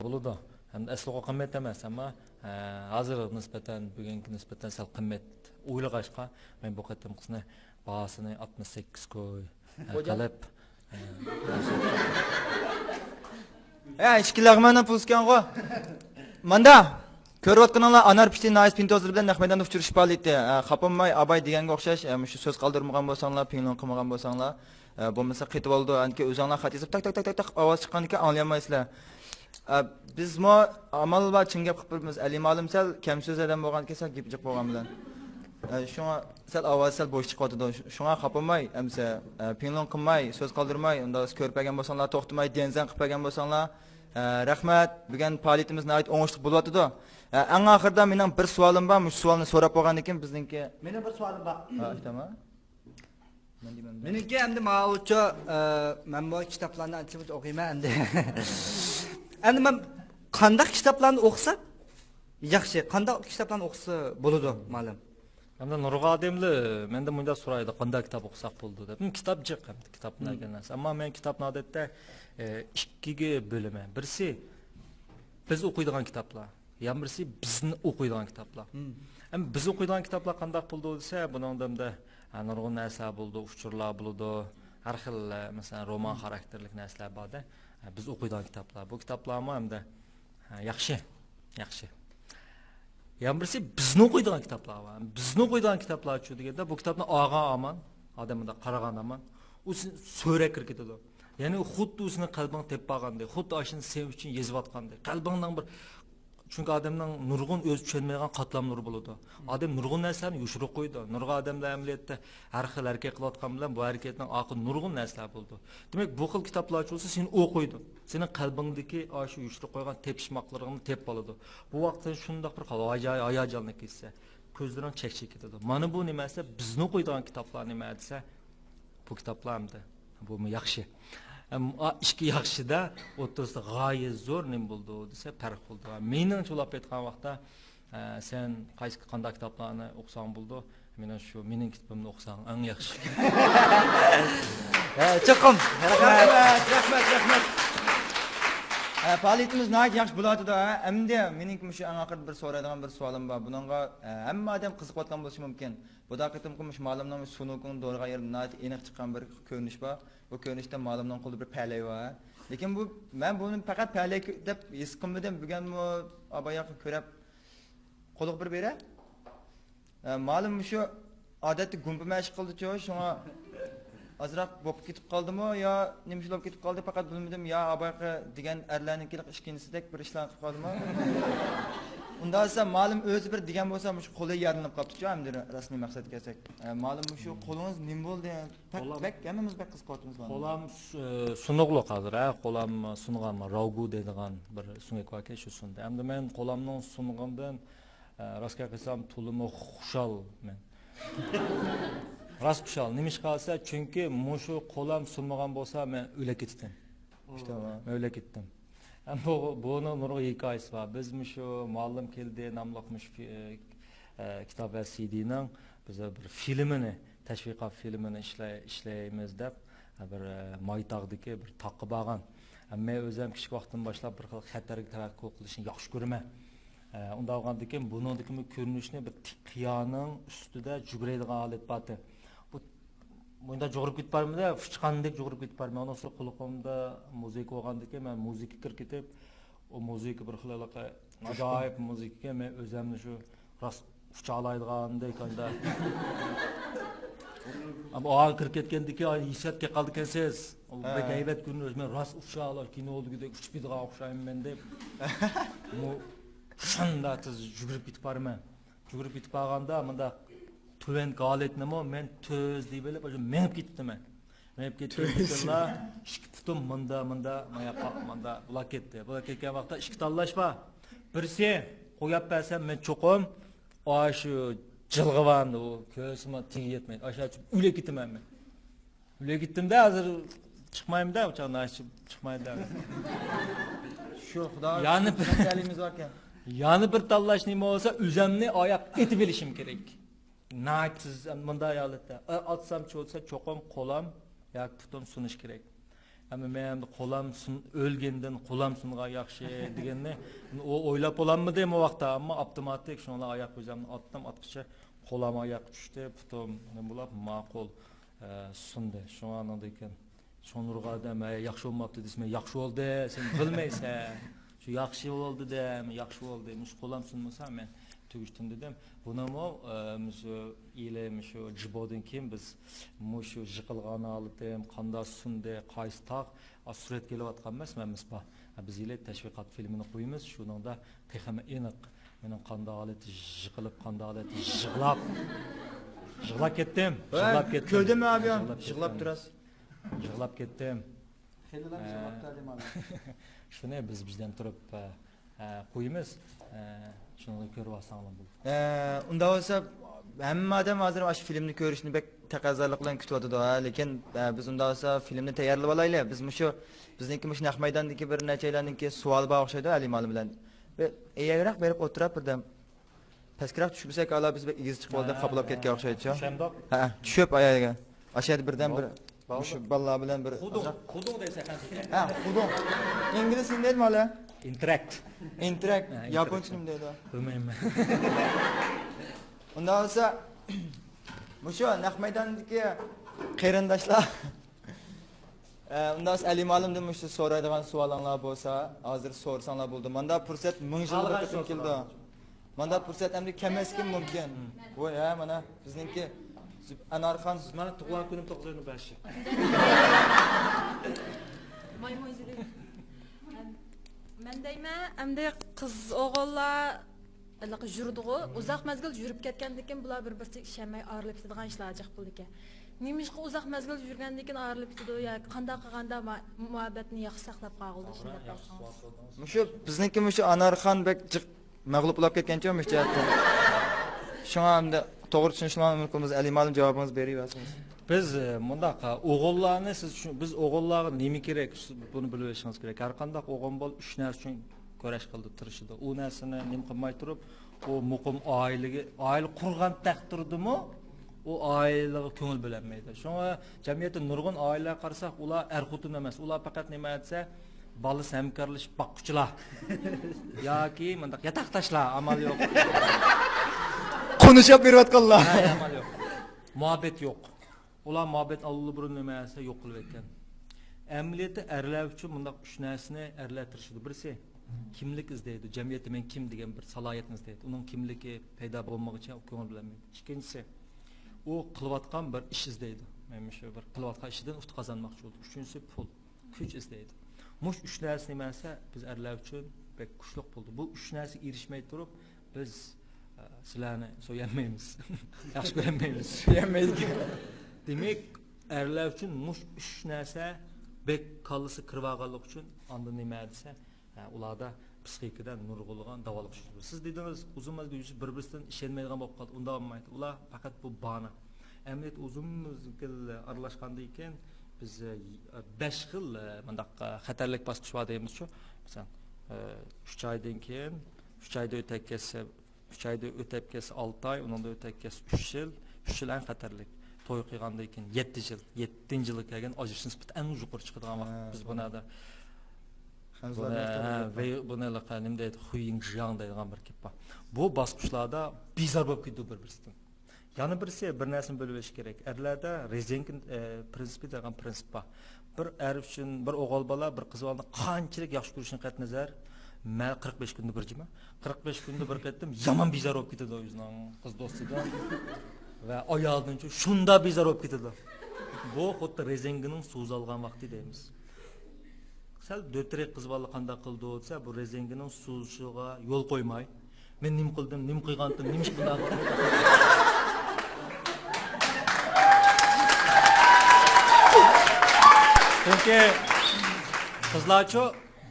bo'ladi. Hem asliga qimmat emas, ammo hozir nisbatan bugungi nisbatan sal qimmat o'ylag'ashqa men bu qatam qisni bahosini 68 ko'y qilib ishkilag'mana pulskango. Manda ko'rayotganinglar Anar Pishti Nais Pintozlar bilan Ahmedanov uchirish faoliyati. Xapanmay Abay deganga o'xshash, shu so'z qoldirmagan bo'lsanglar, pinglon qilmagan bo'lsanglar, bo'lmasa qetib oldi. Anki o'zinglar xat yozib tak ovoz chiqqaniga anglamaysiz. Bizmo amal va chin gap qilib turibmiz. Ali ma'lum sal kam so'z adam bo'lgan kelsa gap jiq bo'lgan bilan. Shunga sal ovoz sal bo'sh chiqadi. Shunga xapanmay, amsa pinglon qilmay, so'z qoldirmay, unda ko'rpagan bo'lsanglar, to'xtamay denzan qilib bo'lsanglar, rahmat. Bugun faoliyatimiz nihoyat o'ngishli bo'lyapti. Eng oxirida mening bir savolim bor. Shu savolni so'rab qo'ygan ekan bizningki. Meni bir savolim bor. Tamam. Meniki endi ma'lumcha men bu kitoblarni ancha o'qiyman endi. Endi men qanday kitoblarni o'qisa yaxshi, qanday kitoblarni o'qisa bo'ladi ma'lum. Hamda nurg'a odamlar menda bunda so'raydi, qanday kitob o'qisak bo'ldi deb. Kitob jiq ham, kitobni emas. Ammo men kitobni odatda ikkiga bo'laman. Birisi biz o'qiydigan kitoblar, yana birisi bizni o'qiydigan kitoblar. Ham biz o'qiydigan kitoblar qanday bo'ldi desa, buningda nurg'un narsa bo'ldi, uchurlar bo'ldi, har xil masalan roman xarakterli narsalar borda. Biz o'qiydigan kitoblar. Bu kitoblarmi hamda yaxshi. Yan birisi bizni o'qiydigan kitoblar var. Bizni o'qiydigan kitoblar chu deganda bu kitobni olgan aman, odamda qaragan aman, u so'ra kirib ketadi. Ya'ni xuddi o'zini qalbing tepib olgandek, xuddi ashini sev uchun yozayotgandek. Qalbingdan bir chunki odamning nurg'un o'z tushunmaydigan qatlam nur bo'ladi. Odam nurg'un narsalarni yushirib qo'ydi. Nurg'un odamlar amaliyotda har xil hareket qilayotgan bilan bu harakatning oqi nurg'un narsalar bo'ldi. Demak, bu xil kitoblar bo'lsa seni o'qiydi. Sening qalbingdagi shu yushirib qo'ygan tepishmoqlaringni tepib oladi. Bu vaqtda shundoq bir hayajonli ketsa, ko'zlaring chek-chek ketadi. Mana bu nima desa, bizni o'qiydigan kitoblar nima desa, bu kitoblarmda. Bu yaxshi. Ishki yaxshida o'rtasida g'oyat zo'r nim bo'ldi desa farq bo'ldi. Mening cho'lab aytgan vaqtda sen qaysi qanday kitoblarni o'qisang bo'ldi, meni shu mening kitobimni o'qisang eng yaxshi. Chiqim. Rahmat. Faoliyatimiz nihoyat yaxshi bo'ladi-da. Endi mening shu eng oxirida bir so'raydigan bir savolim bor. Buningga hamma odam qiziqayotgan bo'lishi mumkin. Bu daqiqatim qilmish ma'lumning sunukning do'rga yerda nihoyat aniq chiqqan bir ko'rinish bor. Bu ko'rinishda ma'lumning qo'lida bir palay bor. Lekin bu men buni faqat palay deb his qilmadim. Bugunmi abayoqni ko'rib qo'liq bir bera. Ma'lum shu odatda gumpa mashq qildi-ku, shunga azroq bo'lib ketib qoldimi yo nima bo'lib ketib qoldi faqat bilmadim yo abayoqqa degan erlarniki ishkinsidek bir ishlar qilib qoldimi? Unda esa ma'lum o'zi bir degan bo'lsa, shu qo'li yarinib qolibdi-ku, hamda rasmiy maqsadga kelsak. Ma'lum shu qo'lingiz nima bo'ldi? Bak, hammamiz bak qiziqyapmiz buni. Qo'lam sunuqliq hozir, qo'lam sungan ravgu deydigan bir sunuq bor ekan, shu sunda. Hamda men qo'lamning sungandan rostga qilsam to'limi xushal men. Rast xushal. Nima ish qilsa, chunki mushu qo'lam sunmagan bo'lsa, men o'la ketdim. Men o'la ketdim. Buni nurg'un hikoyasi bor. Biz shu muallim keldi nomliq kitob va CD'ning biz bir filmini, tashviqot filmini ishlaymiz deb bir Moytog'dagi bir taqib olgan. Men o'zim kichik vaqtdan boshlab bir xil xatarga tavakkul qilishni yaxshi ko'raman. Unda olgandan keyin buningdagi ko'rinishni bir qiyoning ustida jugraydigan holat bor. Bunda jo'g'irib ketib bormada, chiqqandek jo'g'irib ketib borman. Ondan so'ng qo'limda muzika olgandan keyin men muzika kirib ketib, o muzika bir xil ajoyib muzikaga men o'zimni shu rost uchalaydigandek anda. Ammo o'g'il kirib ketgandan keyin hissiyatga qoldi ekansiz. U bek haybat ko'rinish, men rost uchalar kinodagidek uchib ketgan o'xshayman deb. Bu shunda tiz yugurib ketib borman. Yugurib ketib qolganda bunda tuven holatnimi men to'z deb bilib, menib ketdim. Menib ketganlar ikki putim munda bular ketdi. Bular ketgan vaqtda ikki tanlash bor. Birisi qo'yib bersam men cho'qim, shu jilg'ivan u ko'zimga tegib yetmaydi. O'sha o'lib ketaman men. Öyle gittim de hazır çıkmayayım da uçağından çıkmayayım da. Şu xudo Yani- qanchaligingiz bor ekan. Yani bir tallash nima olsa o'zimni oyoq etib olishim kerak. Naytsiz bunday holatda atsam cho'lsa cho'qim qo'lam yoki putim sunish kerak. Ama men qo'lam o'lgandan qo'lam sungan yaxshi deganni o'ylab olammidim o vaqtda, ammo avtomatik shunga oyoq o'zimni otdim, otqicha qo'lam oyoq tushdi, putim nima bo'lib ma'qul sundi. Shunga ekan. Sonurg'adam yaxshi bo'lmabdi desam, yaxshi bo'ldi, sen bilmaysan. Shu yaxshi bo'ldi dem, yaxshi bo'ldi. Mush qo'lam sunmasa men tugishdim dedim. Bunamo shu ilim shu jibodan keyin biz mushu jiqilg'ani oldim, qanda sundi, qaysi tog' surat kelayotgan emasmiz bu. Biz ile tashviqot filmini qo'yamiz, shuningda texama aniq mening qanda holati jiqilib, qanda holati yig'lab ketdim. Yig'lab ketdim. Ko'rdimmi abi? Yig'lab turasiz. Yig'lab ketdim. Xeylilar yig'labdi demayman. Shuni biz bizdan turib qo'yamiz. Shuni ko'rib olsanglar bo'ldi. Unda bo'lsa hamma odam hozir o'sha filmni ko'rishni bek taqozolik bilan kutyapti-da, lekin biz unda bo'lsa filmni tayyorlab olaylik. Biz shu bizniki mush naq maydondagi bir nechalarniki savol bor o'xshaydi Alimol bilan. Eyagroq berib o'tirib birdan pastkiroq tushib bo'lsak, ala biz igiz chiqib oldi, qablab ketgan o'xshaydi-ku. O'shandoq. Ha, tushib ayaga. O'sha birdan bir shu balla bilan bir Xudung desa qancha? ha, xudung. Ingliz tilida nima ola? Interact. Interact, yaponcha nima deydi? Bilmayman. Unda bo'lsa mushu naq maydondagi qarindoshlar unda Alimolimdan mushu so'raydigan savolinglar bo'lsa, hozir so'rsanglar bo'ldi. Menda fursat 1000 yil o'tib keldi. Menda fursat endi kamaskim mumkin. Bu ya mana bizningki Anarxon Mana tug'ilgan kunim 9/5. Maymo'zili. Men deyman, endi qiz o'g'illar yurdigu, uzoq mezgil yurib ketgandan keyin bular bir-birsiga ishonmay ayrılib ketadigan ishlar jiq bo'ldi ekan. Nimishqa uzoq mezgil yurgandan keyin ayrılib ketadi yoki qanday qilganda muhabbatni yaxshi saqlab qoldi shunday qilsangiz. mushu bizningki mushu Anarxon bek mag'lub bo'lib ketgancha mush jihatda. Shunga hamda to'g'ri tushunishlar mumkin. Alimolim javobingiz beryapsiz. Biz bundaqa o'g'illarni biz o'g'illarga nima kerak buni bilib olishingiz kerak. Har qanday o'g'il bo'l 3 narsa uchun kurash qildi, tirishdi. U narsani nima qilmay turib, u muqim oila qurgan taqdirdimi, u oilaga ko'ngil bilanmaydi. Shunga jamiyatda nurg'un oilalar qarasak, ular er-xotin emas. Ular faqat nima aytsa, bola hamkorlashib boqquchilar yoki bundaq yataq tashlar, amal yo'q. Konuşup berayotganlar. Amal yo'q. Muhabbet yo'q. Ular muhabbet allı burun nimasi yo'q qilib ekan. Amaliyotda erlar uchun bundaq 3 narsani erlar tirishdi. Birisi kimlik izlaydi. Jamiyatda men kim degan bir salohiyatni izlaydi. Uning kimligi paydo bo'lmoqcha ko'ngil bilanmaydi. Ikkinchisi u qilayotgan bir ish izlaydi. Men shu bir qilayotgan ishidan ust qozonmoqchi bo'ldi. Uchinchisi pul, kuch izlaydi. Mush 3 narsa nimasi biz erlar uchun bek kuchli bo'ldi. Bu 3 narsa erishmay turib biz sizlarni so'yolmaymiz. Yaxshi ko'rmaymiz. So'yolmaydik. Demek erlar uchun mush 3 narsa bek kallisi kirib olganlik uchun anda nima desa, ularda psixikadan nurg'ulg'an davolash. Siz dedingiz uzun muddat bir-biridan ishonmaydigan bo'lib qoldi. Unda olmaydi. Ular faqat bu bana. Amaliyot uzun muddat aralashgandan keyin biz 5 xil bundaq xatarlik bosqich bor deymiz-ku. Masalan, 3 oydan keyin 3 oyda o'tib ketsa 3 oyda o'tib ketsa 6 oy, undan o'tib ketsa 3 yil, 3 yil eng xatarlik. To'y qilgandan keyin 7 yil, 7-yilga kelgan ajrish nisbati eng yuqori chiqadigan vaqt biz bunada ve bunlar qanim deydi, xuying jiang deydigan bir gap bor. Bu bosqichlarda bizar bo'lib ketdi bir-birisidan. Yana birisi bir narsani bilib olish kerak. Erlarda rezenkin prinsipi degan prinsip bor. Bir er uchun bir o'g'il bola, bir qiz bolani qanchalik yaxshi ko'rishini qat nazar, men 45 kunda bir jima. 45 kunda bir ketdim, yomon bizar bo'lib ketdi o'zining qiz do'stidan. Va ayoldan shunda bizar bo'lib ketdi. Bu xuddi rezengining so'zalgan vaqti deymiz. Sal 4 qiz bola qanday qildi bo'lsa, bu rezengining so'zishiga yo'l qo'ymay, men nim qildim, nim qilgandim, nima ish bunday Çünkü qizlarcha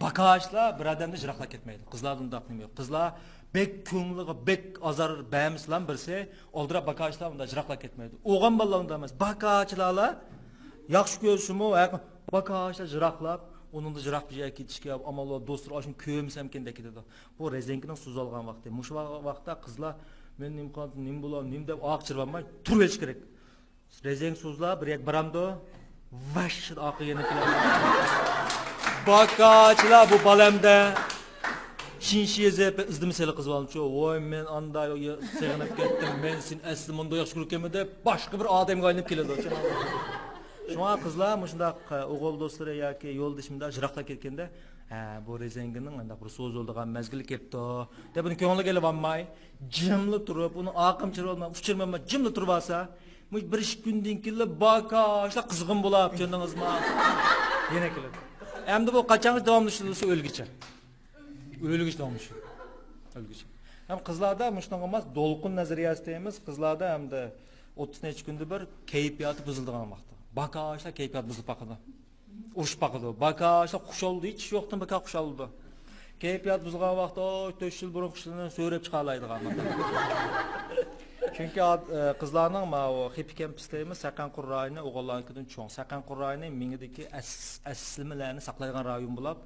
bakashlar bir odamni jiroqlab ketmaydi. Qizlar bunday nima yo'q. Qizlar bek ko'ngliga bek azar bamislan birsi, oldira bakashlar unda jiroqlab ketmaydi. O'g'an bolalar unda emas. Bakachlar yaxshi ko'rishimi, bakashlar jiraqlab, onun da jiraq bir yerga ketishga, amallar do'stlar, ashun ko'msam ekan deb ketadi. Bu rezenkaning suzalgan vaqti. Mushu vaqtda qizlar men nim bo'lam, nim deb oq chirvanmay turib olish kerak. Rezenk so'zlab bir yak baramdo, vash oqi yana keladi. Bakachlar bu balamda Şinşiyezep izdimiseli kız varmış o. Voy men anda sevinip kettim. Men sen asli munda yaxshi ko'rkanman deb boshqa bir odamga aylanib keladi. Shunga qizlar mushundaq o'g'il do'stlari yoki yo'ldishimda jiraqlab ketganda, bu rezengining anda bir so'z oldigan mezgili kelibdi deb uni ko'ngli kelib olmay, jimli turib, uni oqim chirolmay, uchirmay jimli turib olsa, bir ish kundan keyin bakashlar qizg'in bo'lib, ko'rdingizmi? Yana keladi. Endi bu qachon davomlashsa o'lgicha. O'lgish olmuş. O'lgish. Ham qizlarda mushunga emas, dolqin nazariyasi deymiz. Qizlarda hamda 30 necha kunda bir kayfiyati buziladigan vaqt. Bakashlar kayfiyat buzib baqadi. Urush baqadi. Bakashlar xushaldi, hech yo'qdan baka xushaldi. Kayfiyat buzilgan vaqtda 4 yil burun qushlarni so'rab chiqalaydigan vaqt. Chunki qizlarning ma o hippocampus deymiz, saqan qurrayni o'g'illarnikidan cho'ng. Saqan qurrayni mingidagi aslimalarni saqlaydigan rayon bo'lib,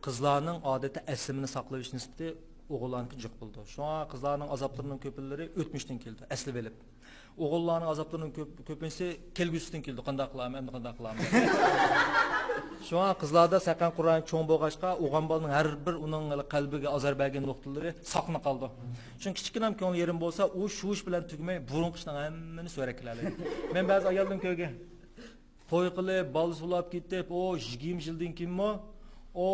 qizlarning odatda aslimini saqlash nisbati o'g'illarniki jiq bo'ldi. Shunga qizlarning azoblarining ko'pinlari o'tmishdan keldi, asli bilib. O'g'illarning azoblarining ko'pincha kelgusidan keldi. Qanday qilaman, endi qanday qilaman. Shunga qizlarda saqan qurrayni cho'ng bo'lg'achqa, o'g'on bolaning har bir uning qalbiga azor bergan nuqtalari saqlanib qoldi. Chunki kichkinam ko'ngil yerim bo'lsa, u shuvish bilan tugmay, burun qishdan hammani so'rakladi. Men ba'zi ayoldan ko'rgan. To'y qilib, balz bo'lib ketib, o 20 yildan keyinmi? O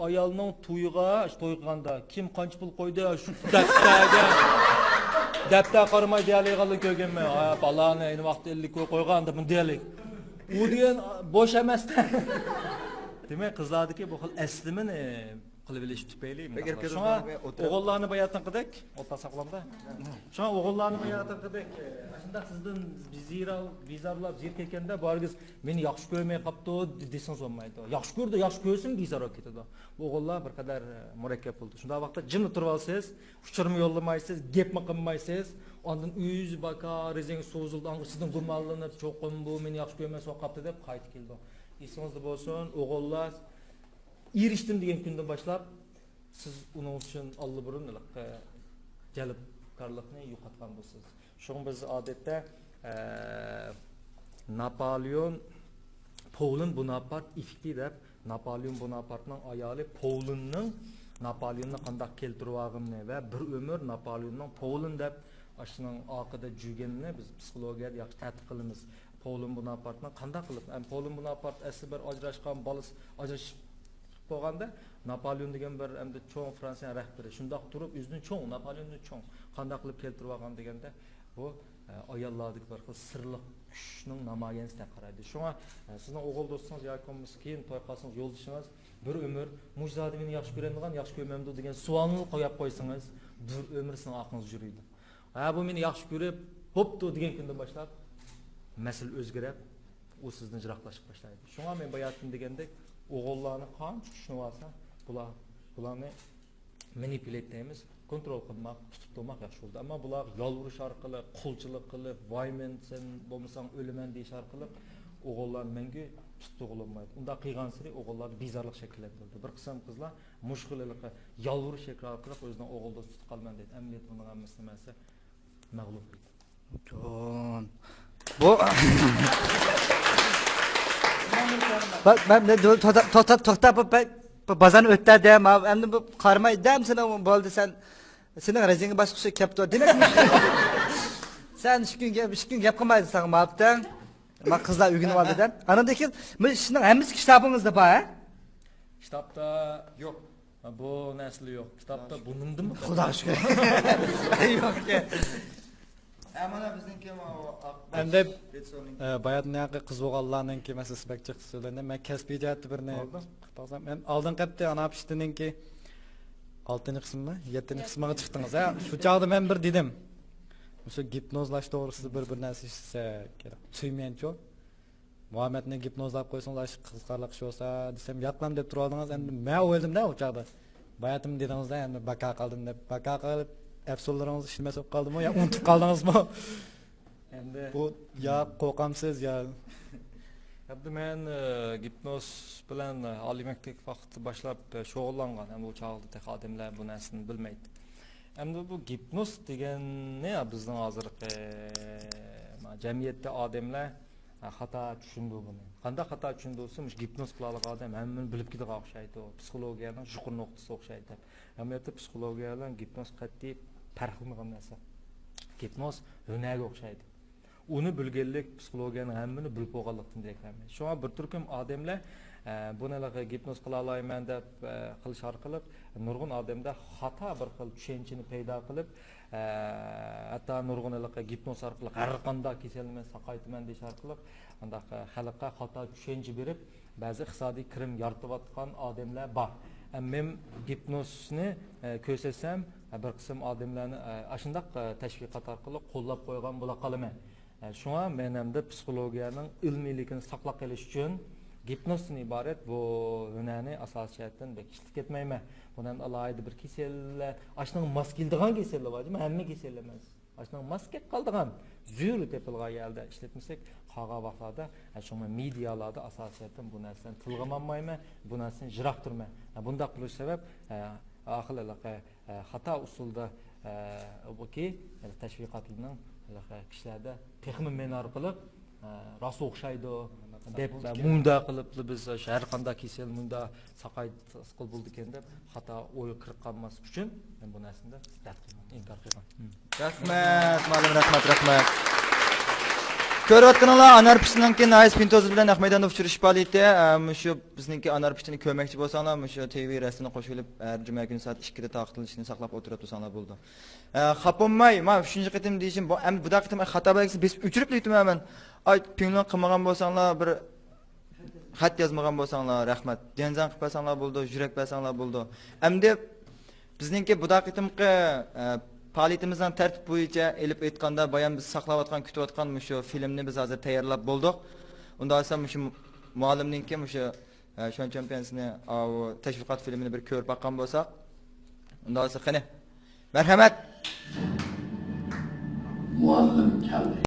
ayolning to'yiga, to'y qilganda kim qancha pul qo'ydi, shu daftarga daftar qaramay deyalganlarni ko'rganman. Balani ayni vaqtda 50 ko'y qo'yganda buni deyalik. U degan bo'sh emasda. Demak, qizlardagi bu xil aslimini qilib bilish tufayli. Shunga o'g'illarni bayatdan qidik, o'ta saqlamda. Shunga o'g'illarni bayatdan qidik. Shunda sizdan bizarlab zirkekanda borgiz meni yaxshi ko'rmay qopti desangiz bo'lmaydi. Yaxshi ko'rdi, yaxshi ko'rsin bizar bo'lib ketadi. Bu o'g'illar bir qadar murakkab bo'ldi. Shunda vaqtda jimni turib olsangiz, uchirma yo'llamaysiz, gapmi qilmaysiz, ondan uyuz baka rezing so'zildi, sizdan gumonlanib, cho'qim bu meni yaxshi ko'rmasa qopti deb qaytib keldi. Esingizda bo'lsin, o'g'illar erishdim degan kundan boshlab siz uning uchun alliburunliq jalbkorlikni yo'qotgan bo'lsiz. Shunga biz odatda Napoleon Bonaparte effekti deb Napoleon Bonapartening ayoli Polandning Napoleonni qanday keltirganini va bir umr Napoleonning Poland deb ashuning oqida juganini biz psixologiyada yaxshi tadqiq qilamiz. Napoleon Bonapartening qanday qilib, Napoleon Bonaparte asli bir ajrashgan bolas ajrashib bo'lganda Napoleon degan bir endi cho'ng Fransiya rahbari shundoq turib o'zining cho'ng Napoleonni cho'ng qanday qilib keltirib olgan deganda bu ayollardagi bir xil sirli kuchning namoyandasiga qaraydi. Shunga sizning o'g'il do'stingiz yoki keyin to'y qilsangiz yo'ldoshingiz bir umr mujzada meni yaxshi ko'radigan, yaxshi ko'rmamdi degan savolni qo'yib qo'ysangiz, bir umr sizning aqlingiz yuriydi. Bu meni yaxshi ko'rib, bo'pti degan kundan boshlab masala o'zgarib, u sizni jiroqlashib boshlaydi. Shunga men bayatdim degandek o'g'illarni qancha tushunib olsa, bularni manipulate deymiz, kontrol qilmoq, tutib turmoq yaxshi bo'ldi. Ammo bular yolvurish orqali, qulchilik qilib, voy men sen bo'lmasang o'laman deyish orqali o'g'illarni menga tutib tug'ilmaydi. Unda qilgan sari o'g'illar bizarlik shakllantirdi. Bir qism qizlar mushkillikqa yolvurish shakli orqali o'zining o'g'ilda tutib qolman deydi. Amaliyot bundan hammasi nimasi mag'lub qildi. Bu ben to'xtab bazani o'tdim, endi bu qarmaydim seni bo'ldi sen sening rezinga boshqa kelibdi. Demak, sen shu kun gap qilmaysan sen ma'bdan. Men qizlar uygunib oldidan. Anadan keyin men sizning hammasi kitobingizda bor, ha? Kitobda yo'q. Bu nasli yo'q. Kitobda bunimdimi? Xudo shukr. Yo'q. Mana bizniki endi bayatnaqi qiz o'g'illarninki masalan sibakchiq so'zlarni men kasbiy jihatda birni qilsam men oldin qatda ana pishtininki 6-qismi 7-qismiga chiqdingiz ha shu chog'da men bir dedim o'sha gipnozlash to'g'risida bir narsa ishsa kerak tushunmayman-ku Muhammadni gipnozlab qo'ysangiz qiziqarli ish bo'lsa desam yo'qlam deb turardingiz endi men o'yldim-da o chog'da bayatim dedingizda endi baka qildim deb baka qilib Efsollaringiz ishlamasa qoldimi yo unutib qoldingizmi? Endi bu ya qo'rqamsiz yo Endi men gipnoz bilan oliy maktab vaqti boshlab shug'ullangan. Endi u chog'da tek odamlar bu narsani bilmaydi. Endi bu gipnoz degani bizning hozirgi jamiyatda odamlar xato tushundu buni. Qanday xato tushundisi, gipnoz qiladigan odam hammani bilib ketadigan o'xshaydi. Psixologiyaning chuqur nuqtasi o'xshaydi. Amaliyotda psixologiya bilan gipnoz qat'iy farqlangan narsa. Gipnoz hunarga o'xshaydi. Uni bilganlik psixologiyaning hammani bilib bo'lganlikdan demakmi. Shunga bir turkum odamlar bunaqa gipnoz qila olmayman deb qilish orqali nurg'un odamda xato bir xil tushunchani paydo qilib, hatto nurg'unlikqa gipnoz orqali har qanday kasalni saqaytaman deyish orqali unda xalqqa xato tushuncha berib, ba'zi iqtisodiy kirim yaratayotgan odamlar bor. Men gipnozni ko'rsam, bir qism odamlarni ashundaq tashviqot orqali qo'llab qo'ygan bo'la qolaman. Shunga men hamda psixologiyaning ilmiyligini saqlab qolish uchun gipnozdan iborat bu hunarni asosiyatdan bekishlik ketmayman. Bundan alohida bir kasallar, ashning mos keladigan kasallar bor, hamma kasallar emas. Ashning mos kelib qoladigan, zul tepilgan yerda ishlatmasak, qolgan vaqtlarda shunga medialarda asosiyatdan bu narsani tilg'amanmayman, bu narsani jiroq turman. Bunday qilish sabab oxirlaqa xato usulda buki tashviqotlarning kishilarda texnik men orqali rost o'xshaydi deb munda qilib biz har qanday kasal munda saqay qilib bo'ldi ekan deb xato o'y kirib qolmaslik uchun men bu narsani rad qilman, inkor qilman. Rahmat, ma'lum rahmat. Ko'rayotganlar Anarpishninki Nais Pintoz bilan Ahmedonov uchrashish faoliyati, shu bizningki Anarpishtini ko'rmoqchi bo'lsanglar, shu TV rasmini qo'shilib, har juma kuni soat 2 da taqdirlashini saqlab o'tirib tursanlar bo'ldi. Xaponmay, men shuncha qatim deyishim, bu daqiqada xato bo'lsa biz uchirib aytmayman. Ay, pinglon qilmagan bo'lsanglar, bir xat yozmagan bo'lsanglar, rahmat. Janzan qilib bo'lsanglar bo'ldi, yurak bo'lsanglar bo'ldi. Endi bizningki bu daqiqadagi faoliyatimizdan tartib bo'yicha elib aytganda, bayan biz saqlayotgan, kutayotgan shu filmni biz hozir tayyorlab bo'ldik. Unda esa shu muallimninki shu Shon Championsni tashviqot filmini bir ko'rib baqqan bo'lsak, unda esa qani. Marhamat. Muallim keldi.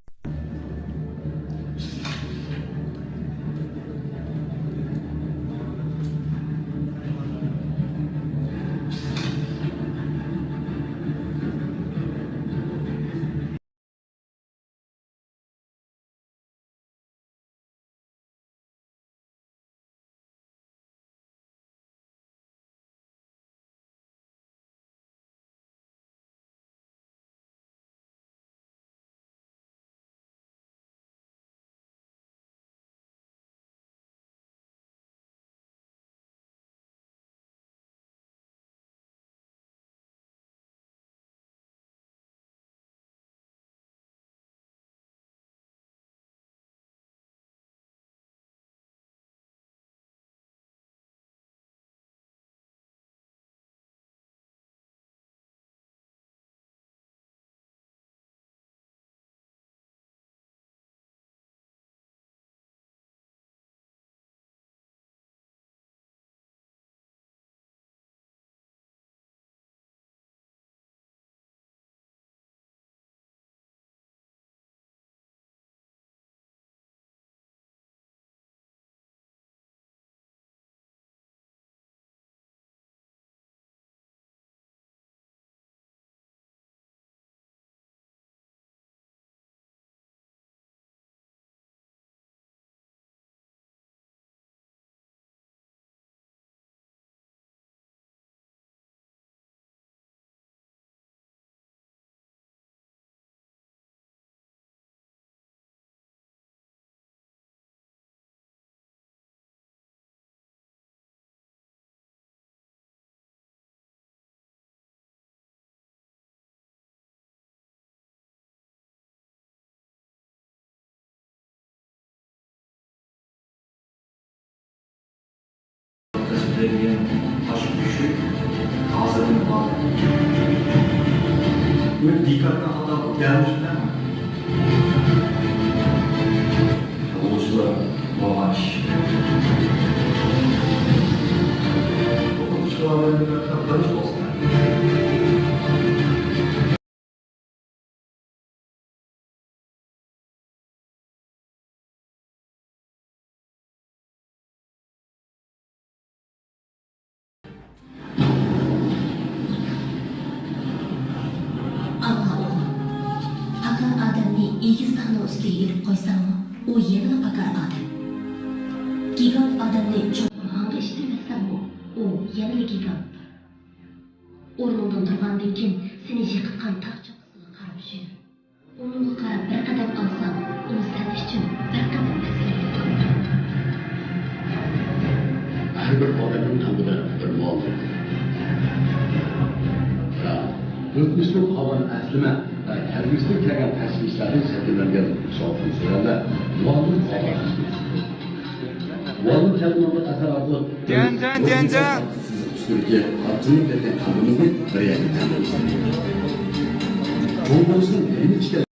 Belediyenin taş düşü hazırlık var. Böyle dikkatli hata gelmişler mi? Uluçlar, Boğaç. Uluçlar, barış olsun. ustiga ilib qo'ysangmi, u yana pakar odam. Gigant odamni cho'qinga ishtirmasangmi, u yana gigant. O'rningdan turgandan keyin seni yiqitgan tog' cho'qqisiga qarab yur. Unga qarab bir qadam olsang, u sen uchun bir qadam pasayadi. Her bir adamın tanrıda bir muhabbet. Ötmüşlük havan əslime ve kelgüsünü kegen təşvişlerin şekillengen soğukun sürede muhabbet sağlaşmıştır. Muhabbet kelmanlı eser adlı Can. Türkiye halkının ve tanrımızın bir yeri tanrımızın. Kongros'un yeni çıkan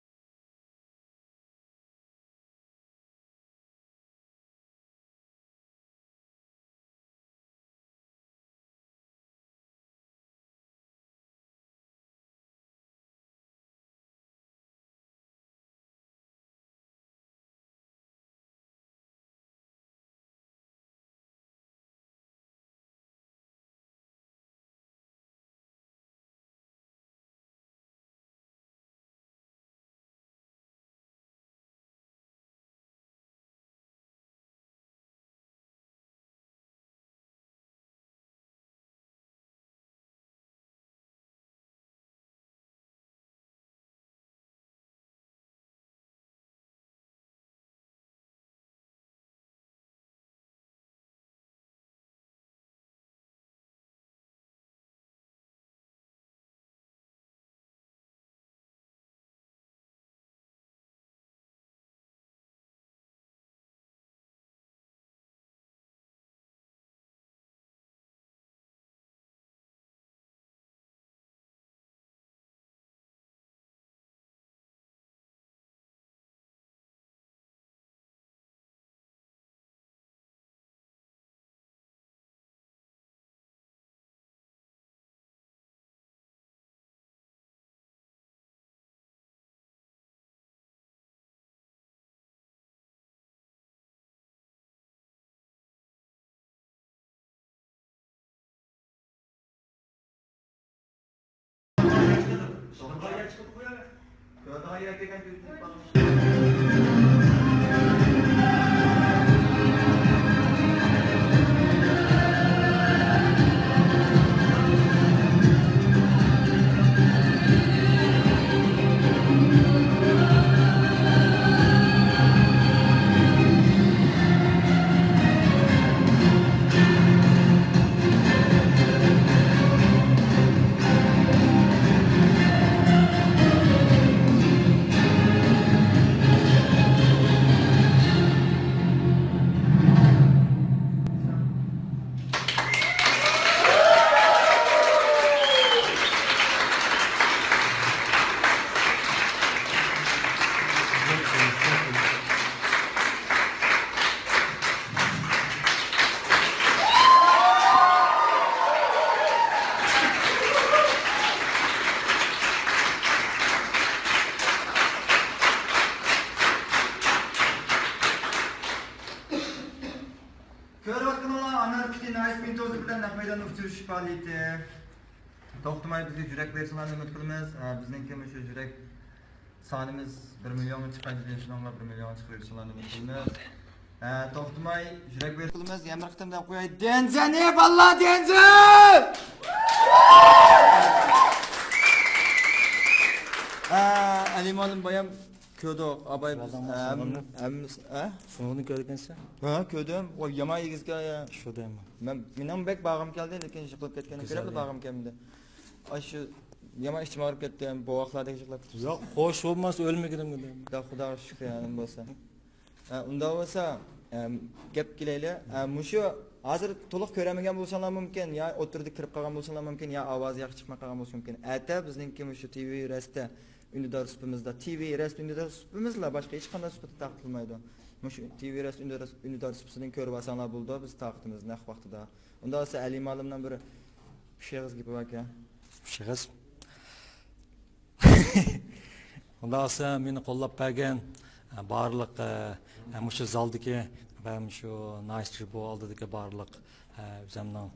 To'xtamay bizga yurak bersinlarni umid qilamiz. Bizningki shu yurak sonimiz 1 millionga chiqadi deb shunga 1 million chiqib bersinlarni umid qilamiz. To'xtamay yurak bersin qilamiz. Yana bir qitimdan qo'yay. Denza ne balla denza! Alimolim bayam ko'di abay So'ngini ko'rgansan? Ha, ko'rdim. O yomon yigizga Shu deyman. Mening bek bag'im keldi, lekin yiqilib ketganini ko'rib bag'im keldi. Shu yomon ishga borib ketdim, bovoqlardagi yiqilib ketdim. Yo'q, xo'sh bo'lmasa o'lmagidim dedim. Xudoga shukr yani bo'lsa. Unda bo'lsa gap kelayli. Mushu hozir to'liq ko'ramagan bo'lsalar mumkin, yo o'tirdi kirib qolgan bo'lsalar mumkin, yo ovozi yaxshi chiqmay qolgan bo'lsa mumkin. Ata bizningki mushu TV Rasta Undidor supimizda TV Rasta Undidor supimizlar boshqa hech qanday supda taqtilmaydi. Mushu TV Rasta Undidor supisining ko'rib olsanglar bo'ldi, biz taqtimiz naq vaqtida. Unda bo'lsa Ali Malimdan bir sheg'iz gibi aka. Sheg'iz. Unda bo'lsa meni qo'llab bergan barliq mushu zaldagi va mushu Nasir bu oldidagi barliq o'zimning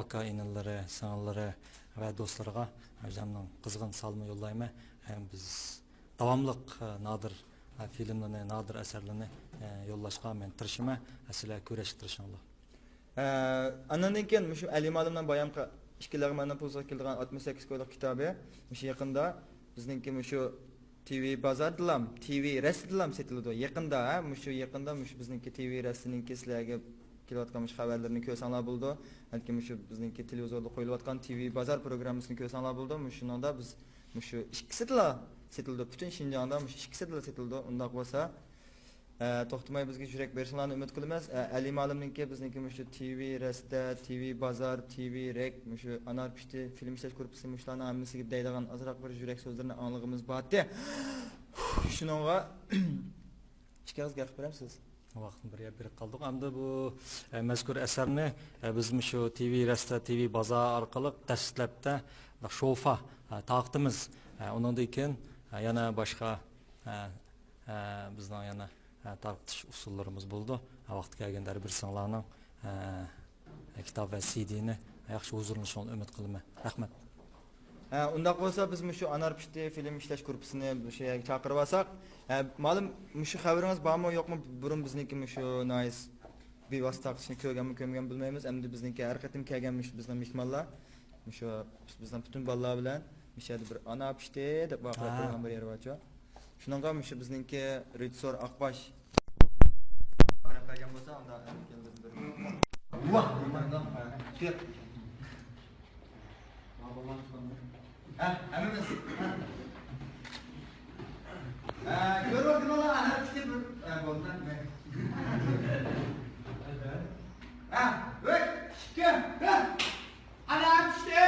aka inillari, singillari va do'stlarga o'zimning qizg'in salomni yo'llayman. Biz davomliq Nadir filmlarni nadir asarlarni yo'llashga men tirishima sizlar ko'rishib tirishinglar. Andan keyin shu Ali Malimdan bayamqa ikkilarmandan pulga kelgan 68 ko'yliq kitobi shu yaqinda bizningki shu TV Bazar dilam, TV Rest dilam setildi. Yaqinda, shu yaqinda bizningki TV Restninki sizlarga kelayotgan xabarlarni ko'rsanglar bo'ldi. Balki shu bizningki televizorda qo'yilayotgan TV Bazar programmasini ko'rsanglar bo'ldi. Shunda biz shu ikkisida setildi. Butun Shinjongda ikkisi dil setildi. Undaq bo'lsa, to'xtamay bizga yurak berishinglarni umid qilamiz. Ali Malimninki bizningki shu TV Restda, TV Bazar, TV Rek, shu Anar Pishti film ishlash korpusi mushlarni hammasiga deydigan azroq bir yurak so'zlarini anglig'imiz bordi. Shuningga ishga gap beramiz. Vaqtni bir qoldik. Endi bu mazkur asarni biz shu TV Restda, TV Bazar orqali dastlabda shofa taqdimiz. Undan keyin yana boshqa bizning yana tarqitish usullarimiz bo'ldi. Vaqt kelganda bir singlarning kitob va CD-ni yaxshi huzurlanishini umid qilaman. Rahmat. Undaq bo'lsa biz shu Anar Pishti film ishlash korpusini shu yerga chaqirib olsak, ma'lum shu xabaringiz bormi yo'qmi? Burun bizniki shu nois bevosita taqishni ko'rganmi bilmaymiz. Endi bizniki har qatim kelganmish bizning mehmonlar shu bizning butun bolalar bilan mishadi bir Anar Pishti deb vaqt qo'ygan bir yer bor-ku. Shuningga shu bizniki rejissor Aqbash qarab bergan bo'lsa, unda kelimiz bir vah demandan ket. Hammamiz. Ko'rib Anar Pishti bir bo'ldi. Voy, shikka. Anar Pishti.